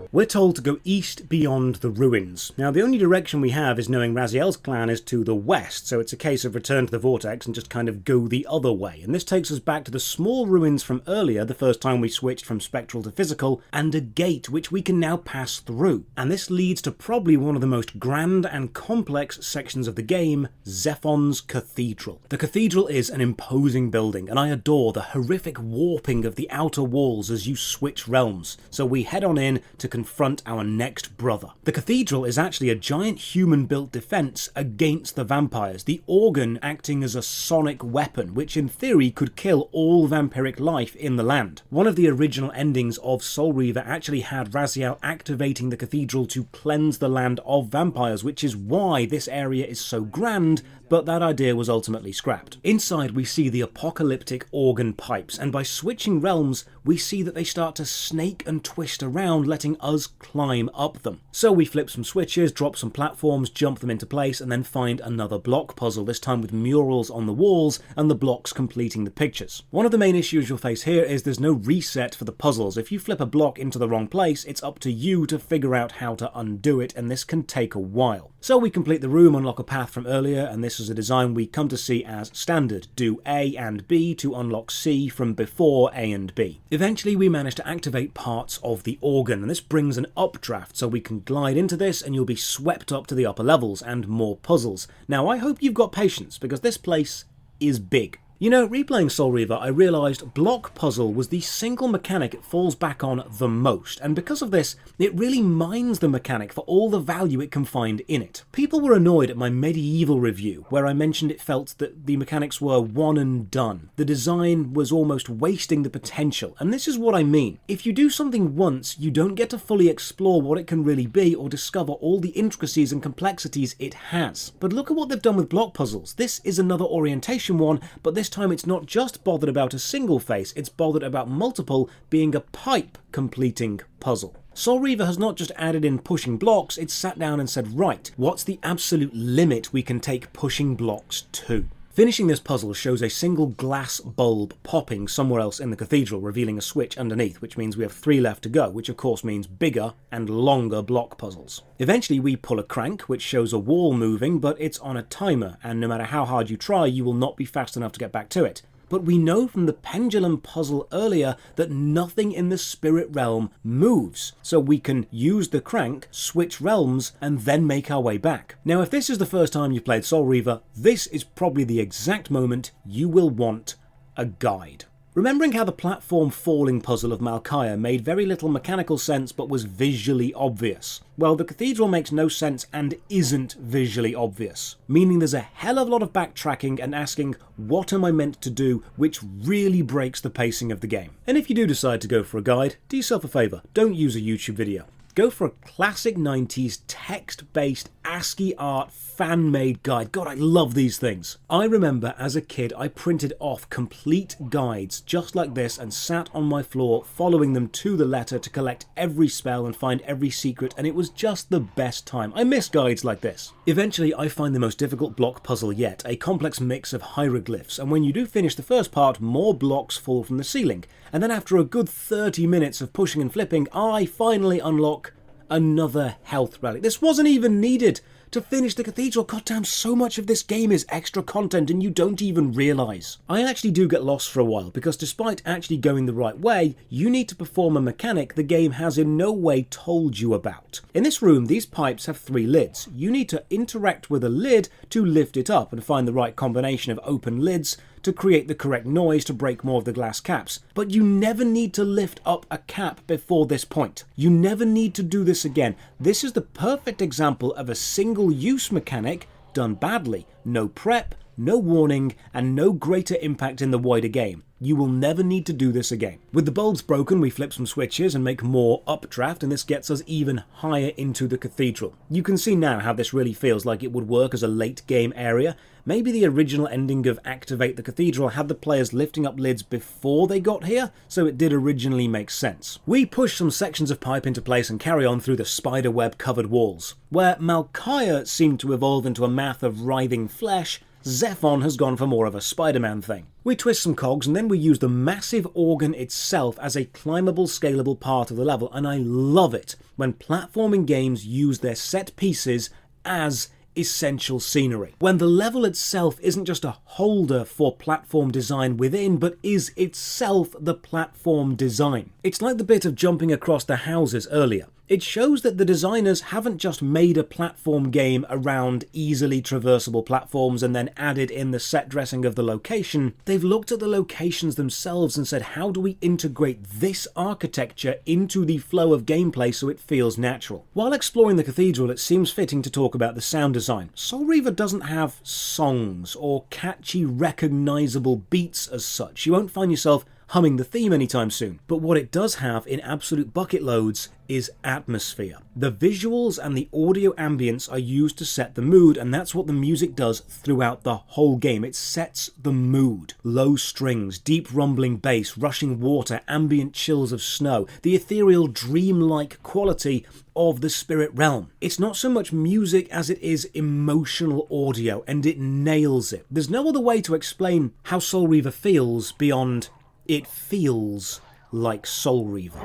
We're told to go east beyond the ruins. Now, the only direction we have is knowing Raziel's clan is to the west, so it's a case of return to the vortex and just kind of go the other way. And this takes us back to the small ruins from earlier, the first time we switched from spectral to physical, and a gate which we can now pass through. And this leads to probably one of the most grand and complex sections of the game, Zephon's Cathedral. The cathedral is an imposing building, and I adore the horrific warping of the outer walls as you switch realms. So we head on in to confront our next brother. The cathedral is actually a giant human-built defense against the vampires, the organ acting as a sonic weapon, which in theory could kill all vampiric life in the land. One of the original endings of Soul Reaver actually had Raziel activating the cathedral to cleanse the land of vampires, which is why this area is so grand, but that idea was ultimately scrapped. Inside we see the apocalyptic organ pipes, and by switching realms we see that they start to snake and twist around, letting us climb up them. So we flip some switches, drop some platforms, jump them into place, and then find another block puzzle, this time with murals on the walls and the blocks completing the pictures. One of the main issues you'll face here is there's no reset for the puzzles. If you flip a block into the wrong place, it's up to you to figure out how to undo it, and this can take a while. So we complete the room, unlock a path from earlier, and this is a design we come to see as standard. Do A and B to unlock C from before A and B. Eventually we manage to activate parts of the organ, and this brings an updraft, so we can glide into this and you'll be swept up to the upper levels and more puzzles. Now I hope you've got patience, because this place is big. You know, replaying Soul Reaver, I realised block puzzle was the single mechanic it falls back on the most, and because of this, it really mines the mechanic for all the value it can find in it. People were annoyed at my medieval review, where I mentioned it felt that the mechanics were one and done. The design was almost wasting the potential, and this is what I mean. If you do something once, you don't get to fully explore what it can really be or discover all the intricacies and complexities it has. But look at what they've done with block puzzles. This is another orientation one, but this time it's not just bothered about a single face, it's bothered about multiple, being a pipe completing puzzle. Soul Reaver has not just added in pushing blocks, it's sat down and said, right, what's the absolute limit we can take pushing blocks to? Finishing this puzzle shows a single glass bulb popping somewhere else in the cathedral, revealing a switch underneath, which means we have 3 left to go, which of course means bigger and longer block puzzles. Eventually we pull a crank, which shows a wall moving, but it's on a timer, and no matter how hard you try, you will not be fast enough to get back to it. But we know from the Pendulum Puzzle earlier that nothing in the spirit realm moves, so we can use the crank, switch realms, and then make our way back. Now, if this is the first time you've played Soul Reaver, this is probably the exact moment you will want a guide. Remembering how the platform falling puzzle of Malkaya made very little mechanical sense but was visually obvious? Well, the cathedral makes no sense and isn't visually obvious, meaning there's a hell of a lot of backtracking and asking, what am I meant to do, which really breaks the pacing of the game. And if you do decide to go for a guide, do yourself a favour, don't use a YouTube video. Go for a classic 90s text-based ASCII art fan-made guide. God, I love these things. I remember as a kid I printed off complete guides just like this and sat on my floor following them to the letter to collect every spell and find every secret, and it was just the best time. I miss guides like this. Eventually I find the most difficult block puzzle yet, a complex mix of hieroglyphs, and when you do finish the first part, more blocks fall from the ceiling, and then after a good 30 minutes of pushing and flipping, I finally unlock another health relic. This wasn't even needed to finish the cathedral. Goddamn, so much of this game is extra content and you don't even realise. I actually do get lost for a while, because despite actually going the right way, you need to perform a mechanic the game has in no way told you about. In this room, these pipes have 3 lids. You need to interact with a lid to lift it up and find the right combination of open lids to create the correct noise to break more of the glass caps. But you never need to lift up a cap before this point. You never need to do this again. This is the perfect example of a single-use mechanic done badly. No prep, no warning, and no greater impact in the wider game. You will never need to do this again. With the bulbs broken, we flip some switches and make more updraft, and this gets us even higher into the cathedral. You can see now how this really feels like it would work as a late game area. Maybe the original ending of Activate the Cathedral had the players lifting up lids before they got here, so it did originally make sense. We push some sections of pipe into place and carry on through the spiderweb covered walls. Where Malchiah seemed to evolve into a math of writhing flesh, Zephon has gone for more of a Spider-Man thing. We twist some cogs and then we use the massive organ itself as a climbable, scalable part of the level, and I love it when platforming games use their set pieces as essential scenery. When the level itself isn't just a holder for platform design within, but is itself the platform design. It's like the bit of jumping across the houses earlier. It shows that the designers haven't just made a platform game around easily traversable platforms and then added in the set dressing of the location. They've looked at the locations themselves and said, how do we integrate this architecture into the flow of gameplay so it feels natural? While exploring the cathedral, it seems fitting to talk about the sound design. Soul Reaver doesn't have songs or catchy, recognizable beats as such. You won't find yourself humming the theme anytime soon. But what it does have in absolute bucket loads is atmosphere. The visuals and the audio ambience are used to set the mood, and that's what the music does throughout the whole game. It sets the mood. Low strings, deep rumbling bass, rushing water, ambient chills of snow, the ethereal dreamlike quality of the spirit realm. It's not so much music as it is emotional audio, and it nails it. There's no other way to explain how Soul Reaver feels beyond it feels like Soul Reaver.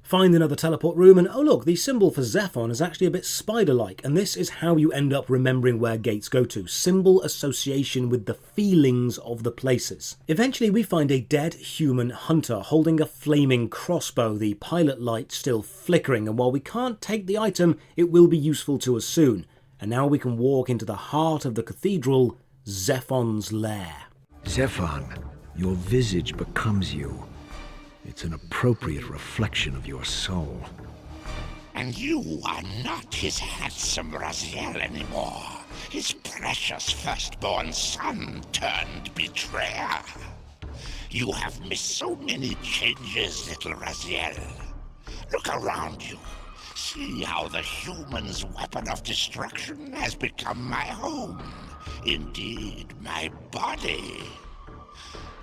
Find another teleport room, and oh look, the symbol for Zephon is actually a bit spider-like, and this is how you end up remembering where gates go to. Symbol association with the feelings of the places. Eventually we find a dead human hunter holding a flaming crossbow, the pilot light still flickering, and while we can't take the item, it will be useful to us soon. And now we can walk into the heart of the cathedral, Zephon's lair. Zephon, your visage becomes you. It's an appropriate reflection of your soul. And you are not his handsome Raziel anymore. His precious firstborn son turned betrayer. You have missed so many changes, little Raziel. Look around you. See how the human's weapon of destruction has become my home. Indeed, my body.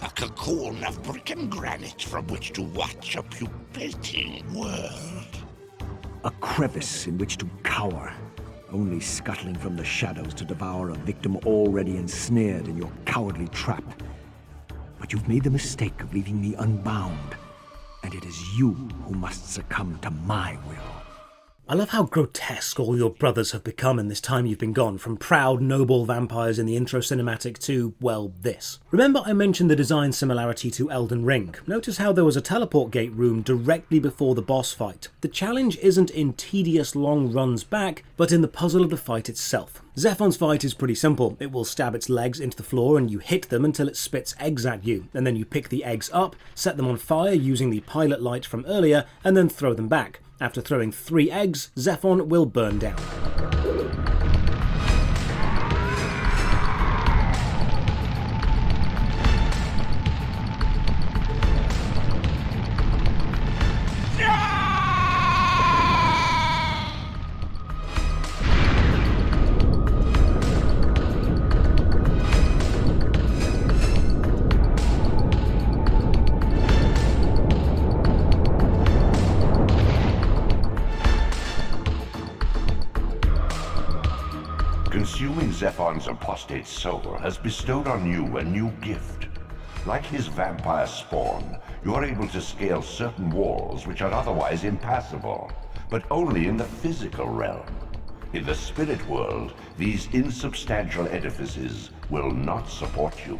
A cocoon of brick and granite from which to watch a pupating world. A crevice in which to cower, only scuttling from the shadows to devour a victim already ensnared in your cowardly trap. But you've made the mistake of leaving me unbound, and it is you who must succumb to my will. I love how grotesque all your brothers have become in this time you've been gone, from proud, noble vampires in the intro cinematic to, well, this. Remember I mentioned the design similarity to Elden Ring? Notice how there was a teleport gate room directly before the boss fight. The challenge isn't in tedious long runs back, but in the puzzle of the fight itself. Zephon's fight is pretty simple. It will stab its legs into the floor and you hit them until it spits eggs at you, and then you pick the eggs up, set them on fire using the pilot light from earlier, and then throw them back. After throwing 3 eggs, Zephon will burn down. Consuming Zephon's apostate soul has bestowed on you a new gift. Like his vampire spawn, you are able to scale certain walls which are otherwise impassable, but only in the physical realm. In the spirit world, these insubstantial edifices will not support you.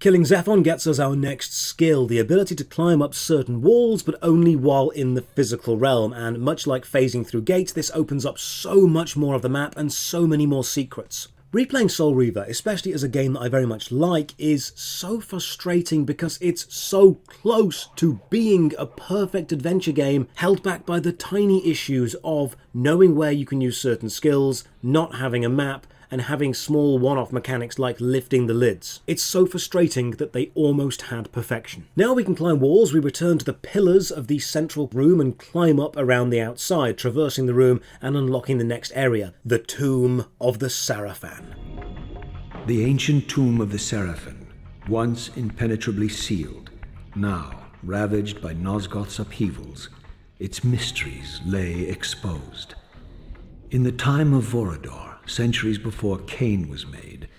Killing Zephon gets us our next skill, the ability to climb up certain walls, but only while in the physical realm, and much like phasing through gates, this opens up so much more of the map and so many more secrets. Replaying Soul Reaver, especially as a game that I very much like, is so frustrating because it's so close to being a perfect adventure game, held back by the tiny issues of knowing where you can use certain skills, not having a map, and having small one-off mechanics like lifting the lids. It's so frustrating that they almost had perfection. Now we can climb walls, we return to the pillars of the central room and climb up around the outside, traversing the room and unlocking the next area, the Tomb of the Sarafan. The ancient tomb of the Seraphim, once impenetrably sealed, now ravaged by Nosgoth's upheavals, its mysteries lay exposed. In the time of Vorador, centuries before Kain was made,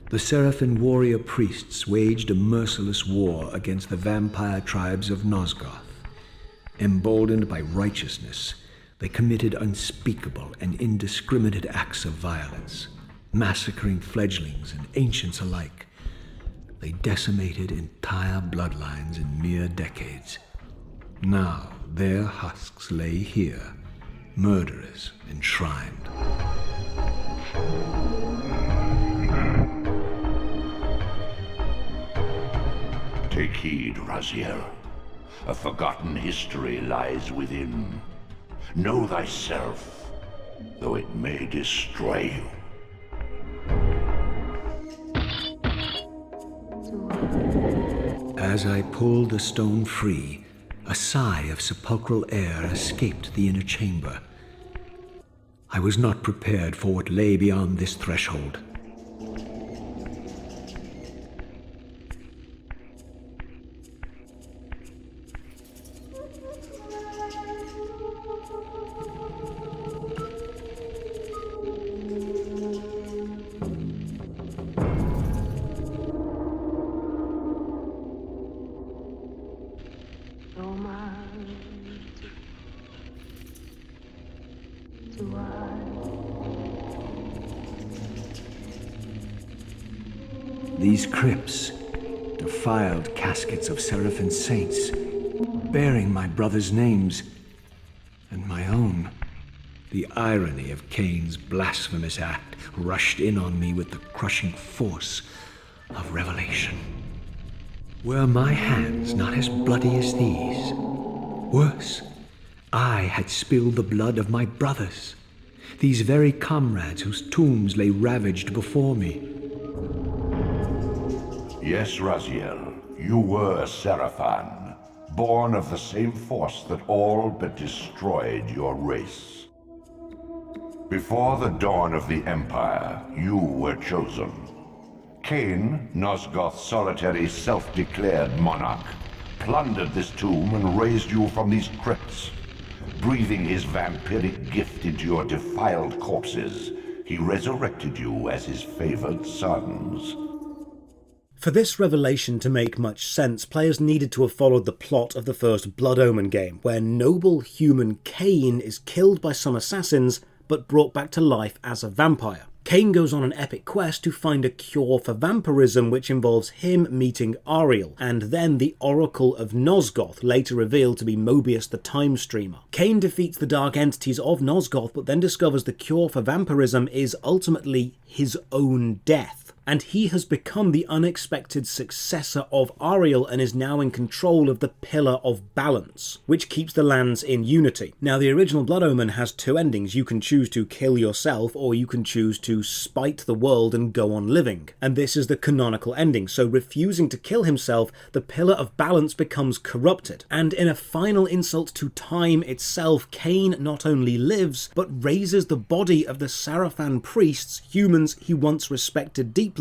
the Seraphim warrior priests waged a merciless war against the vampire tribes of Nosgoth. Emboldened by righteousness, they committed unspeakable and indiscriminate acts of violence, massacring fledglings and ancients alike. They decimated entire bloodlines in mere decades. Now their husks lay here, murderers enshrined. Take heed, Raziel. A forgotten history lies within. Know thyself, though it may destroy you. As I pulled the stone free, a sigh of sepulchral air escaped the inner chamber. I was not prepared for what lay beyond this threshold. These crypts, defiled caskets of Seraphim saints, bearing my brothers' names and my own. The irony of Kain's blasphemous act rushed in on me with the crushing force of revelation. Were my hands not as bloody as these? Worse, I had spilled the blood of my brothers, these very comrades whose tombs lay ravaged before me. Yes, Raziel, you were a Sarafan, born of the same force that all but destroyed your race. Before the dawn of the Empire, you were chosen. Kain, Nosgoth's solitary self-declared monarch, plundered this tomb and raised you from these crypts. Breathing his vampiric gift into your defiled corpses, he resurrected you as his favored sons. For this revelation to make much sense, players needed to have followed the plot of the first Blood Omen game, where noble human Kain is killed by some assassins, but brought back to life as a vampire. Kain goes on an epic quest to find a cure for vampirism, which involves him meeting Ariel, and then the Oracle of Nosgoth, later revealed to be Mobius the Time Streamer. Kain defeats the dark entities of Nosgoth, but then discovers the cure for vampirism is ultimately his own death. And he has become the unexpected successor of Ariel and is now in control of the Pillar of Balance, which keeps the lands in unity. Now, the original Blood Omen has two endings. You can choose to kill yourself, or you can choose to spite the world and go on living. And this is the canonical ending, so refusing to kill himself, the Pillar of Balance becomes corrupted. And in a final insult to time itself, Kain not only lives, but raises the body of the Sarafan priests, humans he once respected deeply,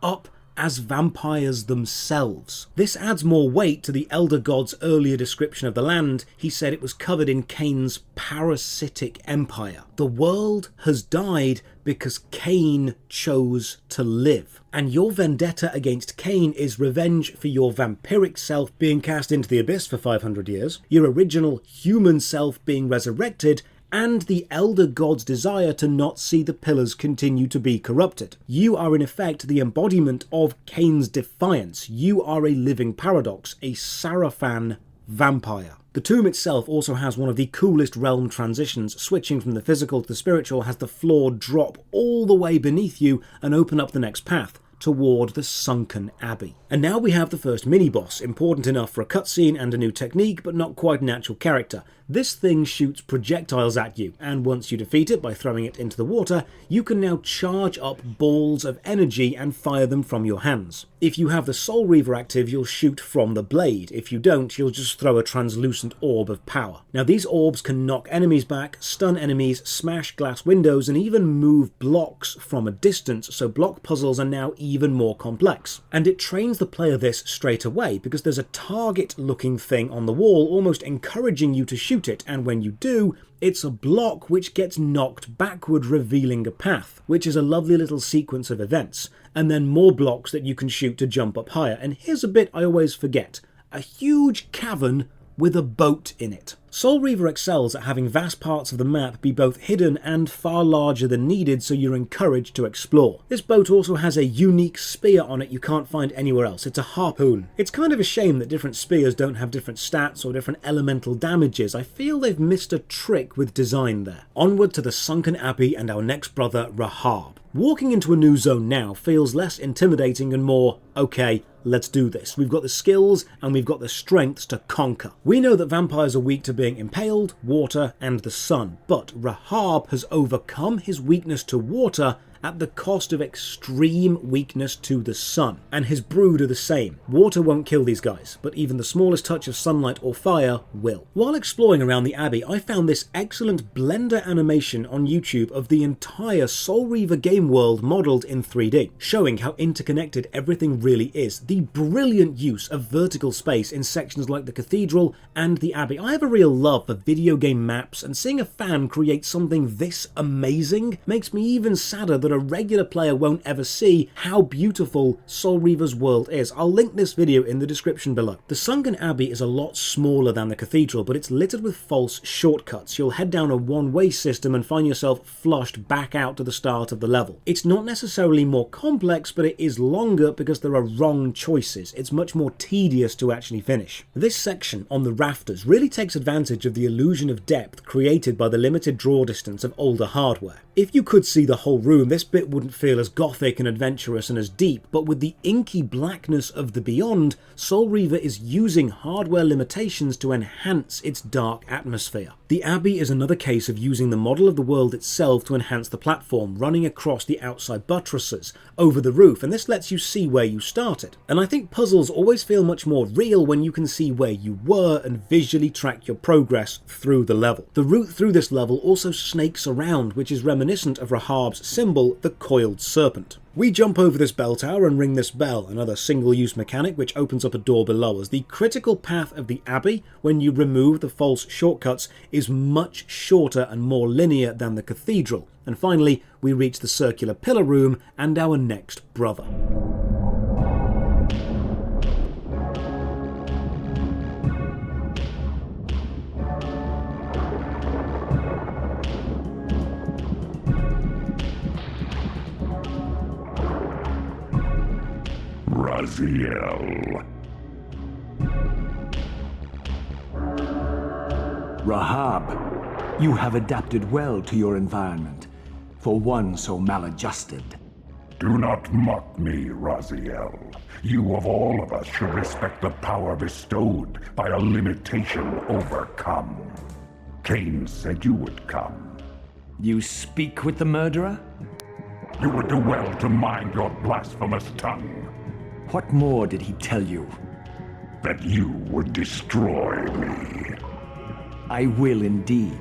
up as vampires themselves. This adds more weight to the Elder God's earlier description of the land. He said it was covered in Kain's parasitic empire. The world has died because Kain chose to live. And your vendetta against Kain is revenge for your vampiric self being cast into the abyss for 500 years, your original human self being resurrected, and the Elder God's desire to not see the pillars continue to be corrupted. You are in effect the embodiment of Kain's defiance. You are a living paradox, a Sarafan vampire. The tomb itself also has one of the coolest realm transitions. Switching from the physical to the spiritual has the floor drop all the way beneath you and open up the next path toward the Sunken Abbey. And now we have the first mini-boss, important enough for a cutscene and a new technique, but not quite an actual character. This thing shoots projectiles at you, and once you defeat it by throwing it into the water, you can now charge up balls of energy and fire them from your hands. If you have the Soul Reaver active, you'll shoot from the blade. If you don't, you'll just throw a translucent orb of power. Now these orbs can knock enemies back, stun enemies, smash glass windows, and even move blocks from a distance, so block puzzles are now even more complex. And it trains the player this straight away, because there's a target-looking thing on the wall almost encouraging you to shoot it, and when you do, it's a block which gets knocked backward, revealing a path, which is a lovely little sequence of events, and then more blocks that you can shoot to jump up higher. And here's a bit I always forget: a huge cavern with a boat in it. Soul Reaver excels at having vast parts of the map be both hidden and far larger than needed, so you're encouraged to explore. This boat also has a unique spear on it you can't find anywhere else. It's a harpoon. It's kind of a shame that different spears don't have different stats or different elemental damages. I feel they've missed a trick with design there. Onward to the Sunken Abbey and our next brother, Rahab. Walking into a new zone now feels less intimidating and more, okay, let's do this. We've got the skills and we've got the strengths to conquer. We know that vampires are weak to being impaled, water, and the sun, but Rahab has overcome his weakness to water at the cost of extreme weakness to the sun, and his brood are the same. Water won't kill these guys, but even the smallest touch of sunlight or fire will. While exploring around the Abbey, I found this excellent Blender animation on YouTube of the entire Soul Reaver game world modelled in 3D, showing how interconnected everything really is. The brilliant use of vertical space in sections like the Cathedral and the Abbey. I have a real love for video game maps, and seeing a fan create something this amazing makes me even sadder that a regular player won't ever see how beautiful Soul Reaver's world is. I'll link this video in the description below. The Sunken Abbey is a lot smaller than the Cathedral, but it's littered with false shortcuts. You'll head down a one-way system and find yourself flushed back out to the start of the level. It's not necessarily more complex, but it is longer because there are wrong choices. It's much more tedious to actually finish. This section on the rafters really takes advantage of the illusion of depth created by the limited draw distance of older hardware. If you could see the whole room, this bit wouldn't feel as gothic and adventurous and as deep, but with the inky blackness of the beyond, Soul Reaver is using hardware limitations to enhance its dark atmosphere. The Abbey is another case of using the model of the world itself to enhance the platform, running across the outside buttresses, over the roof, and this lets you see where you started. And I think puzzles always feel much more real when you can see where you were and visually track your progress through the level. The route through this level also snakes around, which is reminiscent of Rahab's symbol, the coiled serpent. We jump over this bell tower and ring this bell, another single-use mechanic which opens up a door below us. The critical path of the Abbey, when you remove the false shortcuts, is much shorter and more linear than the Cathedral. And finally, we reach the circular pillar room and our next brother. Raziel. Rahab, you have adapted well to your environment, for one so maladjusted. Do not mock me, Raziel. You of all of us should respect the power bestowed by a limitation overcome. Kain said you would come. You speak with the murderer? You would do well to mind your blasphemous tongue. What more did he tell you? That you would destroy me. I will indeed.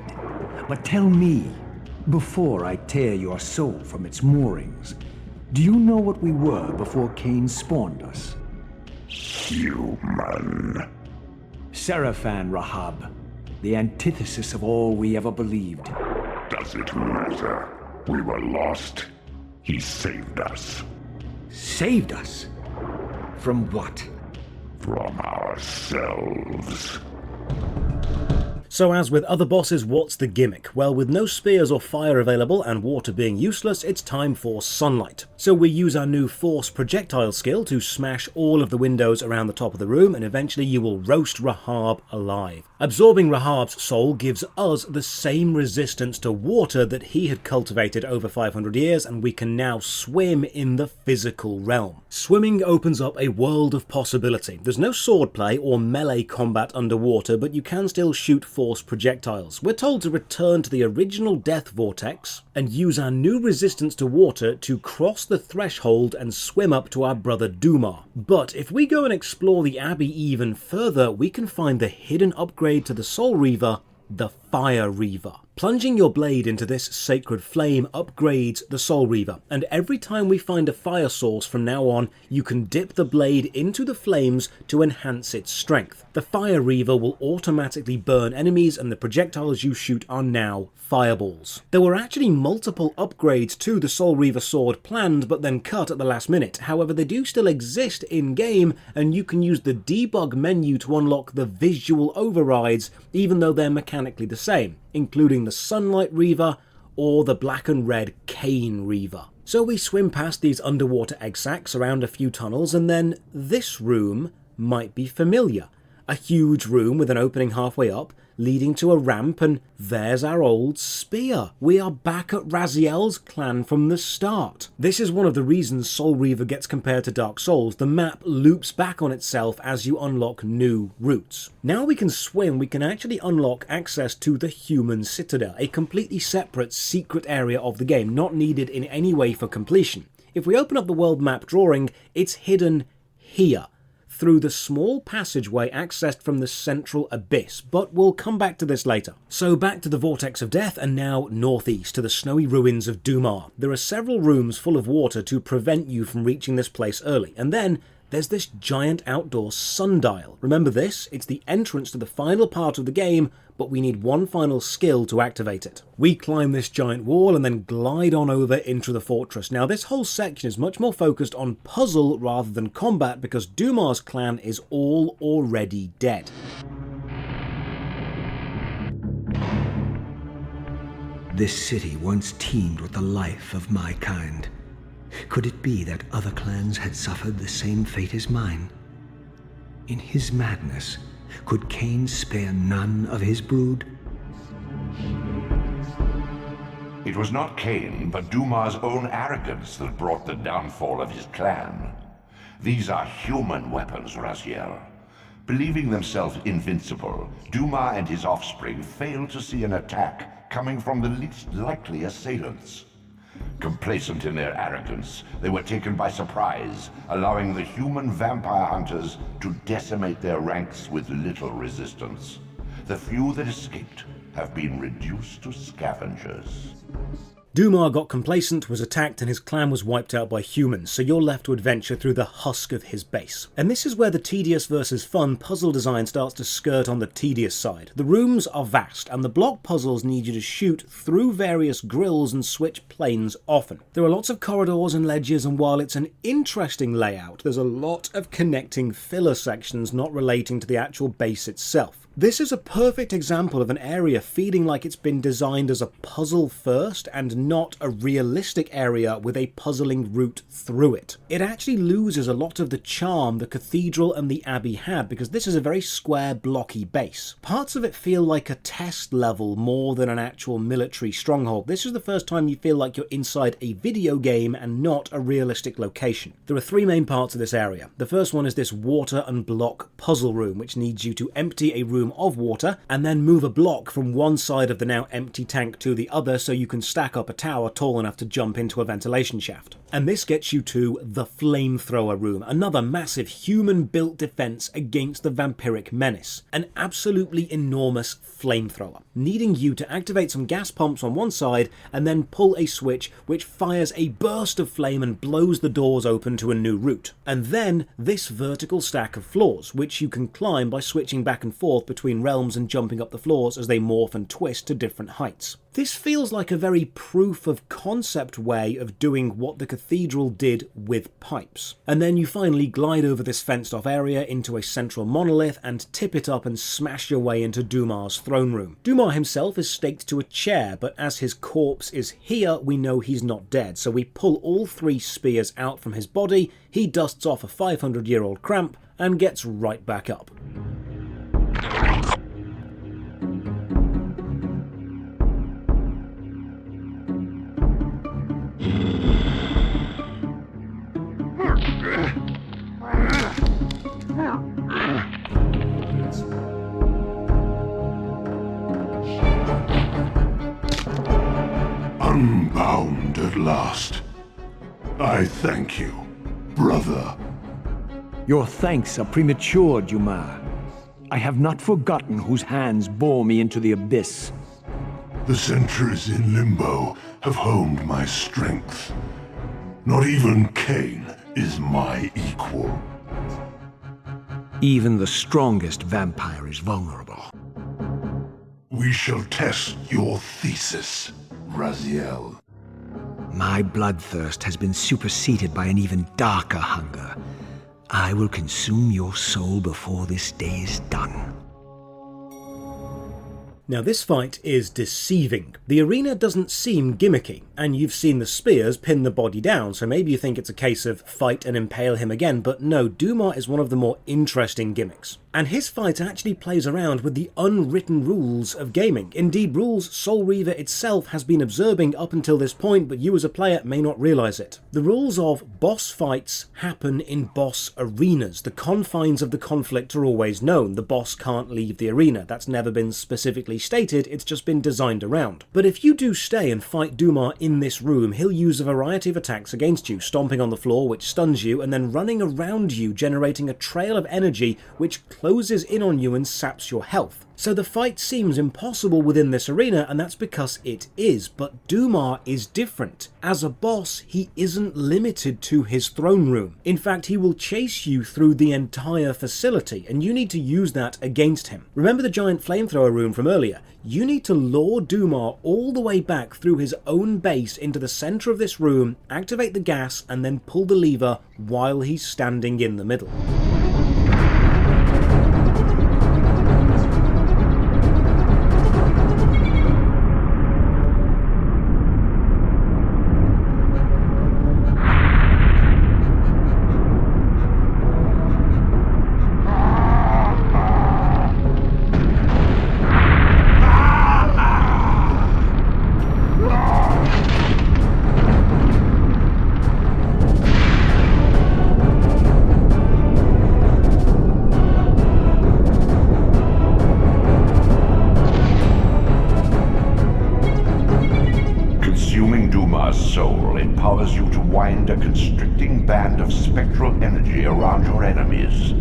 But tell me, before I tear your soul from its moorings, do you know what we were before Kain spawned us? Human. Sarafan, Rahab. The antithesis of all we ever believed. Does it matter? We were lost. He saved us. Saved us? From what? From ourselves. So as with other bosses, what's the gimmick? Well, with no spears or fire available and water being useless, it's time for sunlight. So we use our new force projectile skill to smash all of the windows around the top of the room, and eventually you will roast Rahab alive. Absorbing Rahab's soul gives us the same resistance to water that he had cultivated over 500 years, and we can now swim in the physical realm. Swimming opens up a world of possibility. There's no swordplay or melee combat underwater, but you can still shoot force projectiles. We're told to return to the original death vortex and use our new resistance to water to cross the threshold and swim up to our brother Dumar. But if we go and explore the Abbey even further, we can find the hidden upgrade to the Soul Reaver, the Fire Reaver. Plunging your blade into this sacred flame upgrades the Soul Reaver, and every time we find a fire source from now on, you can dip the blade into the flames to enhance its strength. The Fire Reaver will automatically burn enemies, and the projectiles you shoot are now fireballs. There were actually multiple upgrades to the Soul Reaver sword planned but then cut at the last minute. However, they do still exist in-game, and you can use the debug menu to unlock the visual overrides, even though they're mechanically the same, including the Sunlight Reaver or the black and red Kain Reaver. So we swim past these underwater egg sacs around a few tunnels, and then this room might be familiar. A huge room with an opening halfway up, leading to a ramp, and there's our old spear. We are back at Raziel's clan from the start. This is one of the reasons Soul Reaver gets compared to Dark Souls. The map loops back on itself as you unlock new routes. Now we can swim, we can actually unlock access to the Human Citadel, a completely separate secret area of the game, not needed in any way for completion. If we open up the world map drawing, it's hidden here, through the small passageway accessed from the central abyss, but we'll come back to this later. So back to the Vortex of Death, and now northeast to the snowy ruins of Dumar. There are several rooms full of water to prevent you from reaching this place early, and then there's this giant outdoor sundial. Remember this? It's the entrance to the final part of the game, but we need one final skill to activate it. We climb this giant wall and then glide on over into the fortress. Now this whole section is much more focused on puzzle rather than combat because Dumar's clan is all already dead. This city once teemed with the life of my kind. Could it be that other clans had suffered the same fate as mine? In his madness, could Kain spare none of his brood? It was not Kain, but Dumar's own arrogance that brought the downfall of his clan. These are human weapons, Raziel. Believing themselves invincible, Dumar and his offspring failed to see an attack coming from the least likely assailants. Complacent in their arrogance, they were taken by surprise, allowing the human vampire hunters to decimate their ranks with little resistance. The few that escaped have been reduced to scavengers. Dumar got complacent, was attacked, and his clan was wiped out by humans, so you're left to adventure through the husk of his base. And this is where the tedious versus fun puzzle design starts to skirt on the tedious side. The rooms are vast, and the block puzzles need you to shoot through various grills and switch planes often. There are lots of corridors and ledges, and while it's an interesting layout, there's a lot of connecting filler sections not relating to the actual base itself. This is a perfect example of an area feeling like it's been designed as a puzzle first and not a realistic area with a puzzling route through it. It actually loses a lot of the charm the cathedral and the abbey had because this is a very square, blocky base. Parts of it feel like a test level more than an actual military stronghold. This is the first time you feel like you're inside a video game and not a realistic location. There are three main parts of this area. The first one is this water and block puzzle room, which needs you to empty a room of water and then move a block from one side of the now empty tank to the other so you can stack up a tower tall enough to jump into a ventilation shaft. And this gets you to the flamethrower room, another massive human-built defense against the vampiric menace. An absolutely enormous flamethrower, needing you to activate some gas pumps on one side and then pull a switch which fires a burst of flame and blows the doors open to a new route. And then this vertical stack of floors, which you can climb by switching back and forth between between realms and jumping up the floors as they morph and twist to different heights. This feels like a very proof of concept way of doing what the cathedral did with pipes. And then you finally glide over this fenced off area into a central monolith and tip it up and smash your way into Dumar's throne room. Dumar himself is staked to a chair, but as his corpse is here, we know he's not dead, so we pull all 3 spears out from his body, he dusts off a 500-year-old cramp, and gets right back up. Unbound at last. I thank you, brother. Your thanks are premature, Dumar. I have not forgotten whose hands bore me into the abyss. The centuries in limbo have honed my strength. Not even Kain is my equal. Even the strongest vampire is vulnerable. We shall test your thesis, Raziel. My bloodthirst has been superseded by an even darker hunger. I will consume your soul before this day is done. Now this fight is deceiving. The arena doesn't seem gimmicky, and you've seen the spears pin the body down, so maybe you think it's a case of fight and impale him again, but no, Dumar is one of the more interesting gimmicks. And his fight actually plays around with the unwritten rules of gaming. Indeed, rules Soul Reaver itself has been observing up until this point, but you as a player may not realise it. The rules of boss fights happen in boss arenas. The confines of the conflict are always known. The boss can't leave the arena. That's never been specifically stated, it's just been designed around. But if you do stay and fight Dumar in this room, he'll use a variety of attacks against you, stomping on the floor, which stuns you, and then running around you, generating a trail of energy which closes in on you and saps your health. So the fight seems impossible within this arena, and that's because it is, but Dumar is different. As a boss, he isn't limited to his throne room. In fact, he will chase you through the entire facility, and you need to use that against him. Remember the giant flamethrower room from earlier? You need to lure Dumar all the way back through his own base into the center of this room, activate the gas, and then pull the lever while he's standing in the middle. Soul empowers you to wind a constricting band of spectral energy around your enemies.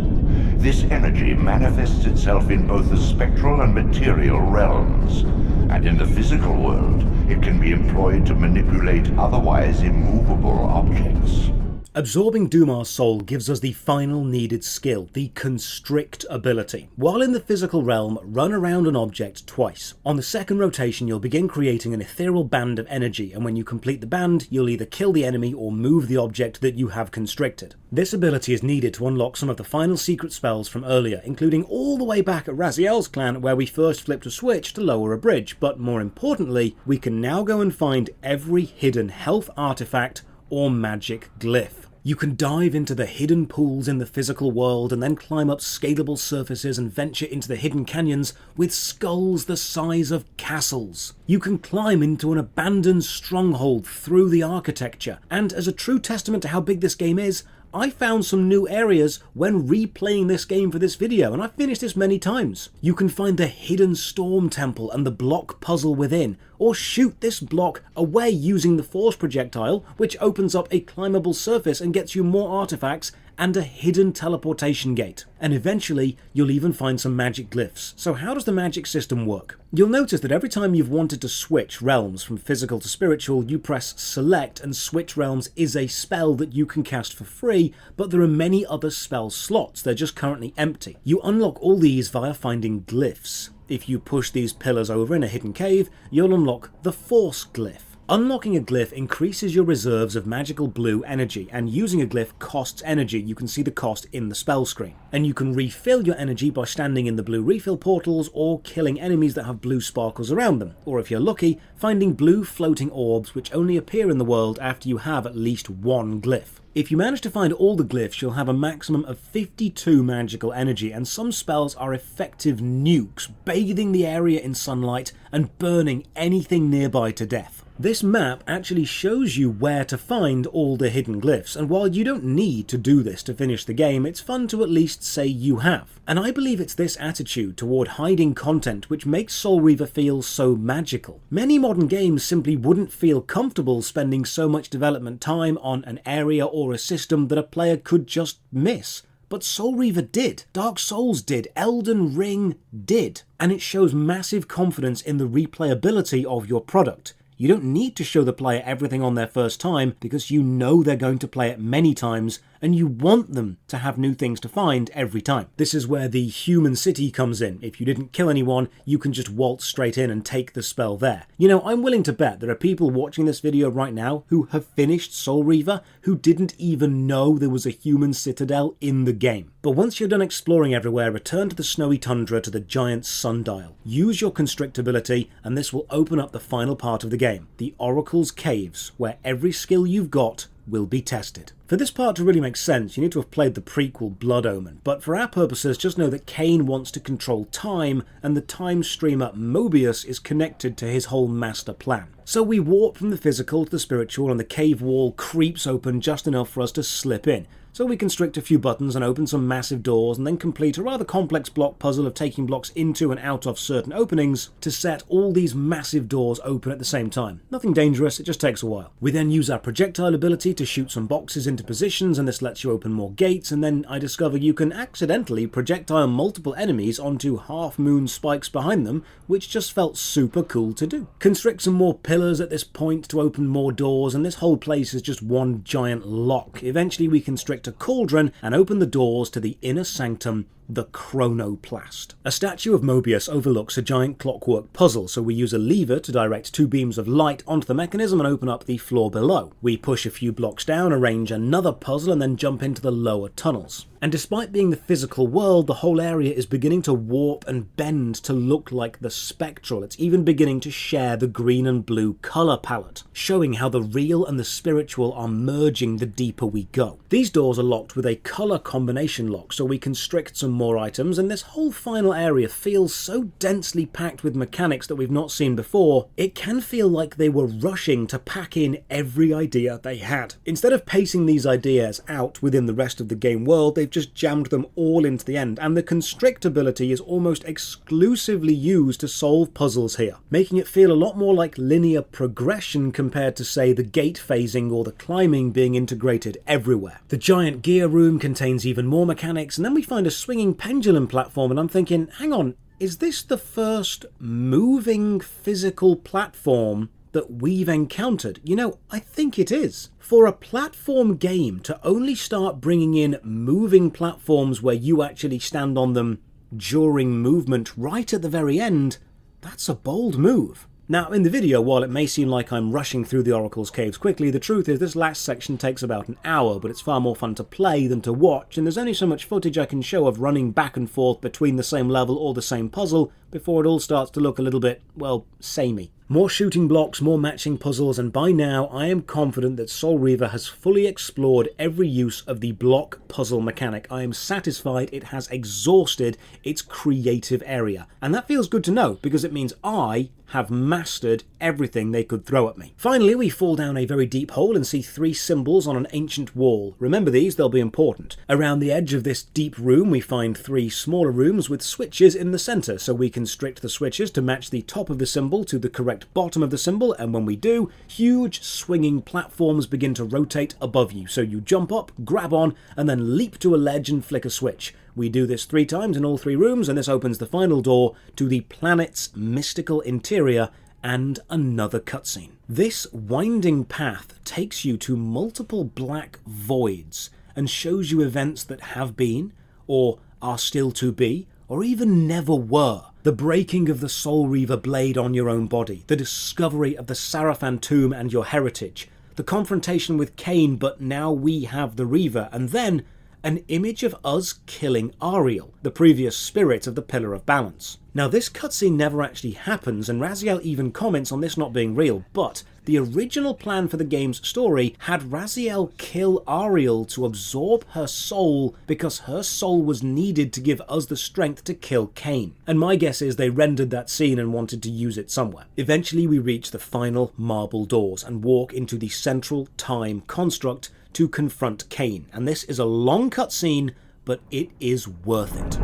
This energy manifests itself in both the spectral and material realms, and in the physical world, it can be employed to manipulate otherwise immovable objects. Absorbing Dumar's soul gives us the final needed skill, the Constrict ability. While in the physical realm, run around an object twice. On the second rotation, you'll begin creating an ethereal band of energy, and when you complete the band, you'll either kill the enemy or move the object that you have constricted. This ability is needed to unlock some of the final secret spells from earlier, including all the way back at Raziel's clan where we first flipped a switch to lower a bridge, but more importantly, we can now go and find every hidden health artifact or magic glyph. You can dive into the hidden pools in the physical world and then climb up scalable surfaces and venture into the hidden canyons with skulls the size of castles. You can climb into an abandoned stronghold through the architecture, and as a true testament to how big this game is, I found some new areas when replaying this game for this video, and I've finished this many times. You can find the hidden storm temple and the block puzzle within, or shoot this block away using the force projectile, which opens up a climbable surface and gets you more artifacts and a hidden teleportation gate. And eventually, you'll even find some magic glyphs. So how does the magic system work? You'll notice that every time you've wanted to switch realms from physical to spiritual, you press select and switch realms is a spell that you can cast for free, but there are many other spell slots, they're just currently empty. You unlock all these via finding glyphs. If you push these pillars over in a hidden cave, you'll unlock the Force glyph. Unlocking a glyph increases your reserves of magical blue energy, and using a glyph costs energy. You can see the cost in the spell screen. And you can refill your energy by standing in the blue refill portals or killing enemies that have blue sparkles around them, or if you're lucky, finding blue floating orbs which only appear in the world after you have at least one glyph. If you manage to find all the glyphs, you'll have a maximum of 52 magical energy, and some spells are effective nukes, bathing the area in sunlight and burning anything nearby to death. This map actually shows you where to find all the hidden glyphs, and while you don't need to do this to finish the game, it's fun to at least say you have. And I believe it's this attitude toward hiding content which makes Soul Reaver feel so magical. Many modern games simply wouldn't feel comfortable spending so much development time on an area or a system that a player could just miss. But Soul Reaver did, Dark Souls did, Elden Ring did, and it shows massive confidence in the replayability of your product. You don't need to show the player everything on their first time because you know they're going to play it many times and you want them to have new things to find every time. This is where the human city comes in. If you didn't kill anyone, you can just waltz straight in and take the spell there. You know, I'm willing to bet there are people watching this video right now who have finished Soul Reaver who didn't even know there was a human citadel in the game. But once you're done exploring everywhere, return to the snowy tundra to the giant sundial. Use your constrict ability and this will open up the final part of the game, the Oracle's Caves, where every skill you've got will be tested. For this part to really make sense, you need to have played the prequel Blood Omen, but for our purposes, just know that Kain wants to control time, and the time streamer Mobius is connected to his whole master plan. So we warp from the physical to the spiritual, and the cave wall creeps open just enough for us to slip in. So we constrict a few buttons and open some massive doors, and then complete a rather complex block puzzle of taking blocks into and out of certain openings to set all these massive doors open at the same time. Nothing dangerous, it just takes a while. We then use our projectile ability to shoot some boxes into positions, and this lets you open more gates, and then I discover you can accidentally projectile multiple enemies onto half-moon spikes behind them, which just felt super cool to do. Constrict some more pillars at this point to open more doors, and this whole place is just one giant lock. Eventually we constrict a cauldron and open the doors to the inner sanctum, the Chronoplast. A statue of Mobius overlooks a giant clockwork puzzle, so we use a lever to direct two beams of light onto the mechanism and open up the floor below. We push a few blocks down, arrange another puzzle, and then jump into the lower tunnels. And despite being the physical world, the whole area is beginning to warp and bend to look like the spectral. It's even beginning to share the green and blue colour palette, showing how the real and the spiritual are merging the deeper we go. These doors are locked with a colour combination lock, so we constrict some more items, and this whole final area feels so densely packed with mechanics that we've not seen before, it can feel like they were rushing to pack in every idea they had. Instead of pacing these ideas out within the rest of the game world, they've just jammed them all into the end, and the constrict ability is almost exclusively used to solve puzzles here, making it feel a lot more like linear progression compared to, say, the gate phasing or the climbing being integrated everywhere. The giant gear room contains even more mechanics, and then we find a swinging pendulum platform, and I'm thinking, hang on, is this the first moving physical platform that we've encountered? You know, I think it is. For a platform game to only start bringing in moving platforms where you actually stand on them during movement right at the very end, that's a bold move. Now, in the video, while it may seem like I'm rushing through the Oracle's Caves quickly, the truth is this last section takes about an hour, but it's far more fun to play than to watch, and there's only so much footage I can show of running back and forth between the same level or the same puzzle before it all starts to look a little bit, well, samey. More shooting blocks, more matching puzzles, and by now I am confident that Soul Reaver has fully explored every use of the block puzzle mechanic. I am satisfied it has exhausted its creative area. And that feels good to know, because it means I have mastered everything they could throw at me. Finally, we fall down a very deep hole and see 3 symbols on an ancient wall. Remember these, they'll be important. Around the edge of this deep room, we find 3 smaller rooms with switches in the center, so we constrict the switches to match the top of the symbol to the correct bottom of the symbol, and when we do, huge swinging platforms begin to rotate above you. So you jump up, grab on, and then leap to a ledge and flick a switch. We do this 3 times in all 3 rooms, and this opens the final door to the planet's mystical interior and another cutscene. This winding path takes you to multiple black voids and shows you events that have been, or are still to be, or even never were. The breaking of the Soul Reaver blade on your own body, the discovery of the Sarafan tomb and your heritage, the confrontation with Kain, but now we have the Reaver, and then an image of us killing Ariel, the previous spirit of the Pillar of Balance. Now this cutscene never actually happens, and Raziel even comments on this not being real, but the original plan for the game's story had Raziel kill Ariel to absorb her soul because her soul was needed to give us the strength to kill Kain. And my guess is they rendered that scene and wanted to use it somewhere. Eventually we reach the final marble doors and walk into the central time construct to confront Kain, and this is a long cutscene, but it is worth it.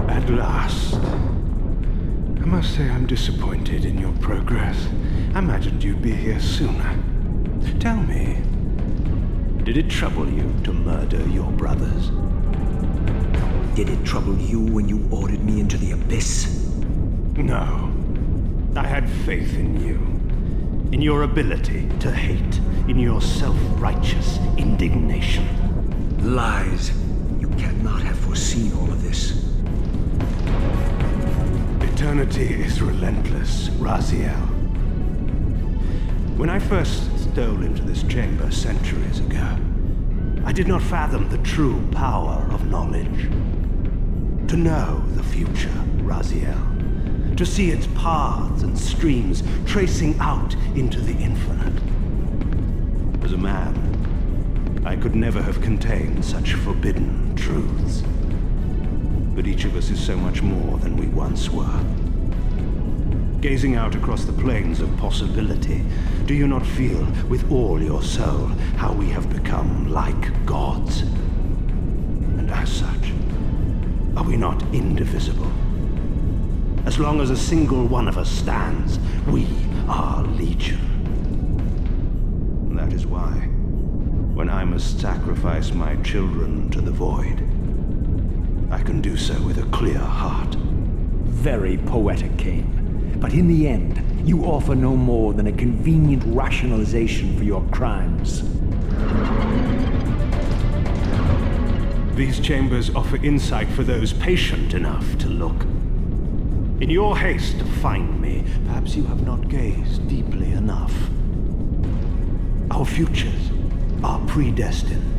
At last. I must say I'm disappointed in your progress. I imagined you'd be here sooner. Tell me, did it trouble you to murder your brothers? Did it trouble you when you ordered me into the abyss? No. I had faith in you, in your ability to hate, in your self-righteous indignation. Lies. You cannot have foreseen all of this. Eternity is relentless, Raziel. When I first stole into this chamber centuries ago, I did not fathom the true power of knowledge. To know the future, Raziel. To see its paths and streams tracing out into the infinite. As a man, I could never have contained such forbidden truths. But each of us is so much more than we once were. Gazing out across the plains of possibility, do you not feel with all your soul how we have become like gods? And as such, are we not indivisible? As long as a single one of us stands, we are legion. And that is why, when I must sacrifice my children to the void, I can do so with a clear heart. Very poetic, Kain. But in the end, you offer no more than a convenient rationalization for your crimes. These chambers offer insight for those patient enough to look. In your haste to find me, perhaps you have not gazed deeply enough. Our futures are predestined.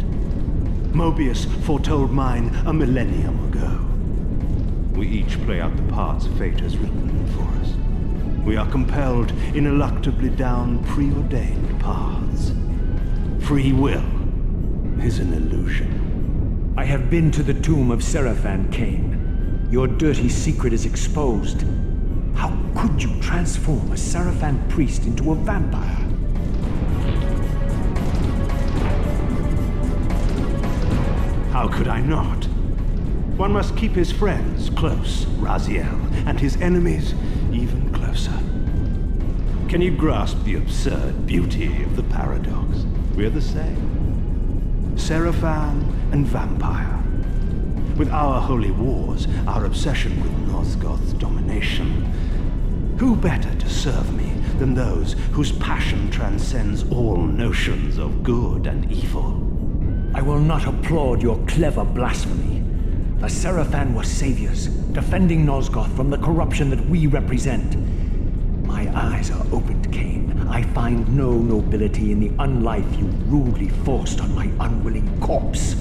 Mobius foretold mine a millennium ago. We each play out the parts fate has written for us. We are compelled ineluctably down preordained paths. Free will is an illusion. I have been to the tomb of Sarafan, Kain. Your dirty secret is exposed. How could you transform a Sarafan priest into a vampire? How could I not? One must keep his friends close, Raziel, and his enemies even closer. Can you grasp the absurd beauty of the paradox? We're the same. Seraphan and vampire. With our holy wars, our obsession with Nosgoth's domination, who better to serve me than those whose passion transcends all notions of good and evil? I will not applaud your clever blasphemy. The Sarafan were saviors, defending Nosgoth from the corruption that we represent. My eyes are opened, Kain. I find no nobility in the unlife you rudely forced on my unwilling corpse.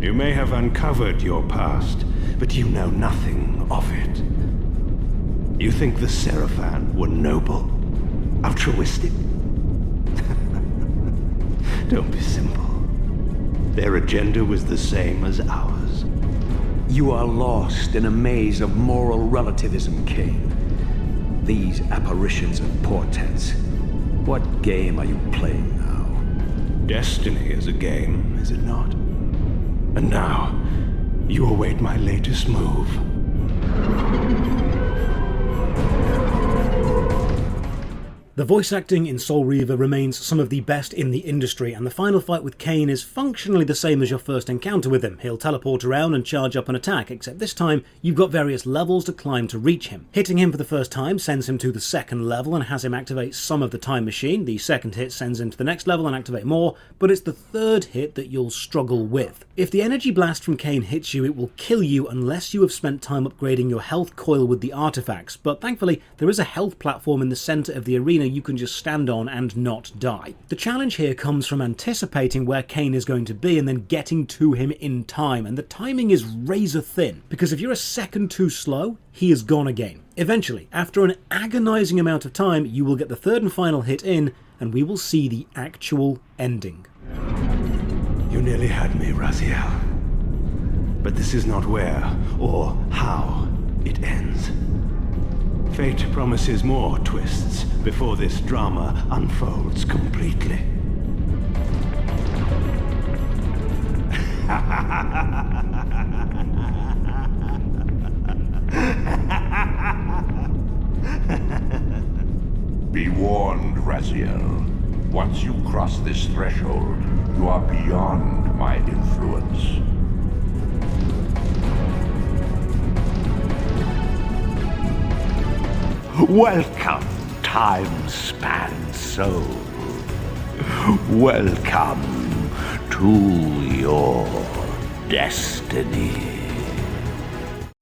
You may have uncovered your past, but you know nothing of it. You think the Sarafan were noble, altruistic? Don't be simple. Their agenda was the same as ours. You are lost in a maze of moral relativism, Kain. These apparitions and portents. What game are you playing now? Destiny is a game, is it not? And now, you await my latest move. The voice acting in Soul Reaver remains some of the best in the industry, and the final fight with Kain is functionally the same as your first encounter with him. He'll teleport around and charge up an attack, except this time you've got various levels to climb to reach him. Hitting him for the first time sends him to the second level and has him activate some of the time machine. The second hit sends him to the next level and activate more, but it's the third hit that you'll struggle with. If the energy blast from Kain hits you, it will kill you unless you have spent time upgrading your health coil with the artifacts, but thankfully there is a health platform in the centre of the arena you can just stand on and not die. The challenge here comes from anticipating where Kain is going to be and then getting to him in time, and the timing is razor thin, because if you're a second too slow, he is gone again. Eventually, after an agonising amount of time, you will get the third and final hit in, and we will see the actual ending. You nearly had me, Raziel. But this is not where or how it ends. Fate promises more twists before this drama unfolds completely. Be warned, Raziel. Once you cross this threshold, you are beyond my influence. Welcome, time-span soul. Welcome to your destiny.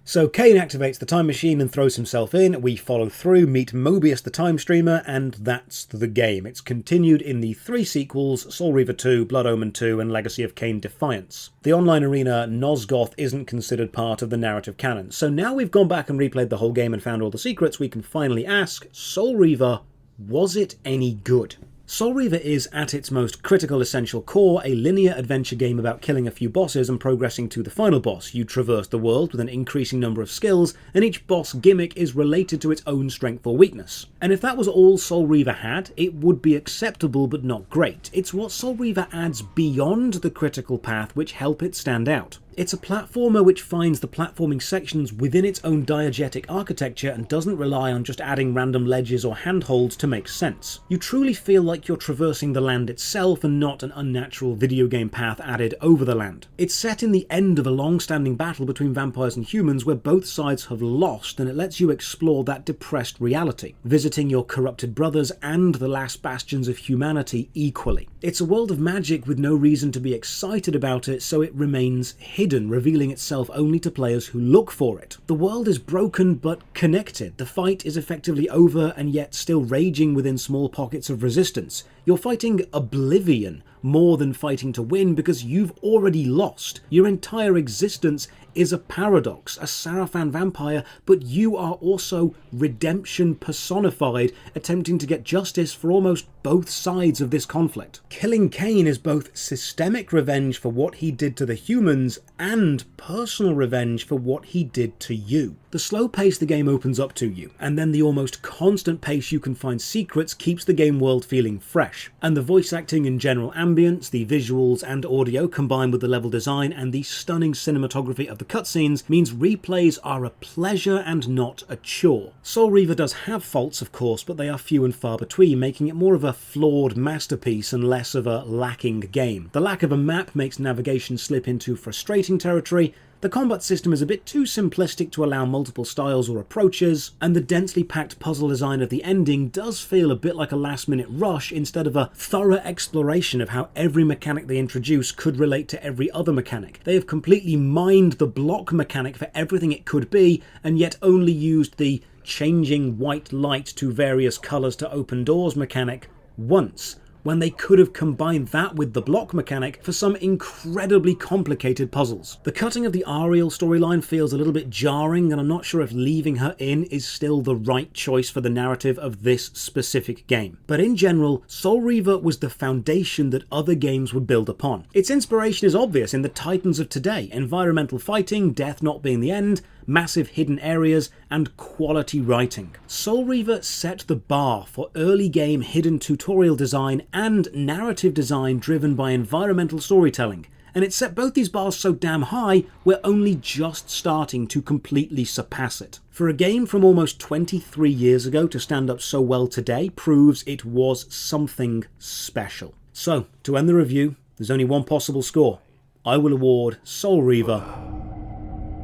So Kain activates the time machine and throws himself in, we follow through, meet Mobius the time streamer, and that's the game. It's continued in the 3 sequels, Soul Reaver 2, Blood Omen 2, and Legacy of Kain Defiance. The online arena, Nosgoth, isn't considered part of the narrative canon, so now we've gone back and replayed the whole game and found all the secrets, we can finally ask, Soul Reaver, was it any good? Soul Reaver is, at its most critical essential core, a linear adventure game about killing a few bosses and progressing to the final boss. You traverse the world with an increasing number of skills, and each boss gimmick is related to its own strength or weakness. And if that was all Soul Reaver had, it would be acceptable but not great. It's what Soul Reaver adds beyond the critical path which help it stand out. It's a platformer which finds the platforming sections within its own diegetic architecture and doesn't rely on just adding random ledges or handholds to make sense. You truly feel like you're traversing the land itself and not an unnatural video game path added over the land. It's set in the end of a long-standing battle between vampires and humans where both sides have lost, and it lets you explore that depressed reality, visiting your corrupted brothers and the last bastions of humanity equally. It's a world of magic with no reason to be excited about it, so it remains hidden, revealing itself only to players who look for it. The world is broken but connected. The fight is effectively over and yet still raging within small pockets of resistance. You're fighting oblivion more than fighting to win because you've already lost. Your entire existence is a paradox, a Sarafan vampire, but you are also redemption personified, attempting to get justice for almost both sides of this conflict. Killing Kain is both systemic revenge for what he did to the humans and personal revenge for what he did to you. The slow pace the game opens up to you, and then the almost constant pace you can find secrets keeps the game world feeling fresh. And the voice acting and general ambience, the visuals and audio combined with the level design and the stunning cinematography of the cutscenes means replays are a pleasure and not a chore. Soul Reaver does have faults of course, but they are few and far between, making it more of a flawed masterpiece and less of a lacking game. The lack of a map makes navigation slip into frustrating territory. The combat system is a bit too simplistic to allow multiple styles or approaches, and the densely packed puzzle design of the ending does feel a bit like a last-minute rush instead of a thorough exploration of how every mechanic they introduce could relate to every other mechanic. They have completely mined the block mechanic for everything it could be, and yet only used the changing white light to various colours to open doors mechanic once, when they could have combined that with the block mechanic for some incredibly complicated puzzles. The cutting of the Ariel storyline feels a little bit jarring, and I'm not sure if leaving her in is still the right choice for the narrative of this specific game. But in general, Soul Reaver was the foundation that other games would build upon. Its inspiration is obvious in the titans of today: environmental fighting, death not being the end, massive hidden areas, and quality writing. Soul Reaver set the bar for early game hidden tutorial design and narrative design driven by environmental storytelling, and it set both these bars so damn high we're only just starting to completely surpass it. For a game from almost 23 years ago to stand up so well today proves it was something special. So, to end the review, there's only one possible score. I will award Soul Reaver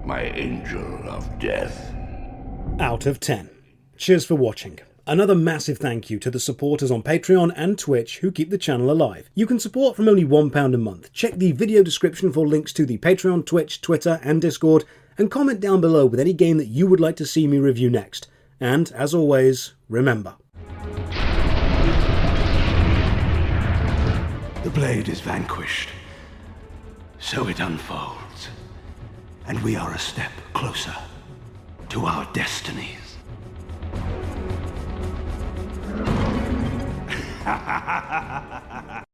my angel of death out of 10. Cheers for watching. Another massive thank you to the supporters on Patreon and Twitch who keep the channel alive. You can support from only £1 a month. Check the video description for links to the Patreon, Twitch, Twitter and Discord, and comment down below with any game that you would like to see me review next. And as always, remember, The blade is vanquished, so it unfolds. And we are a step closer to our destinies.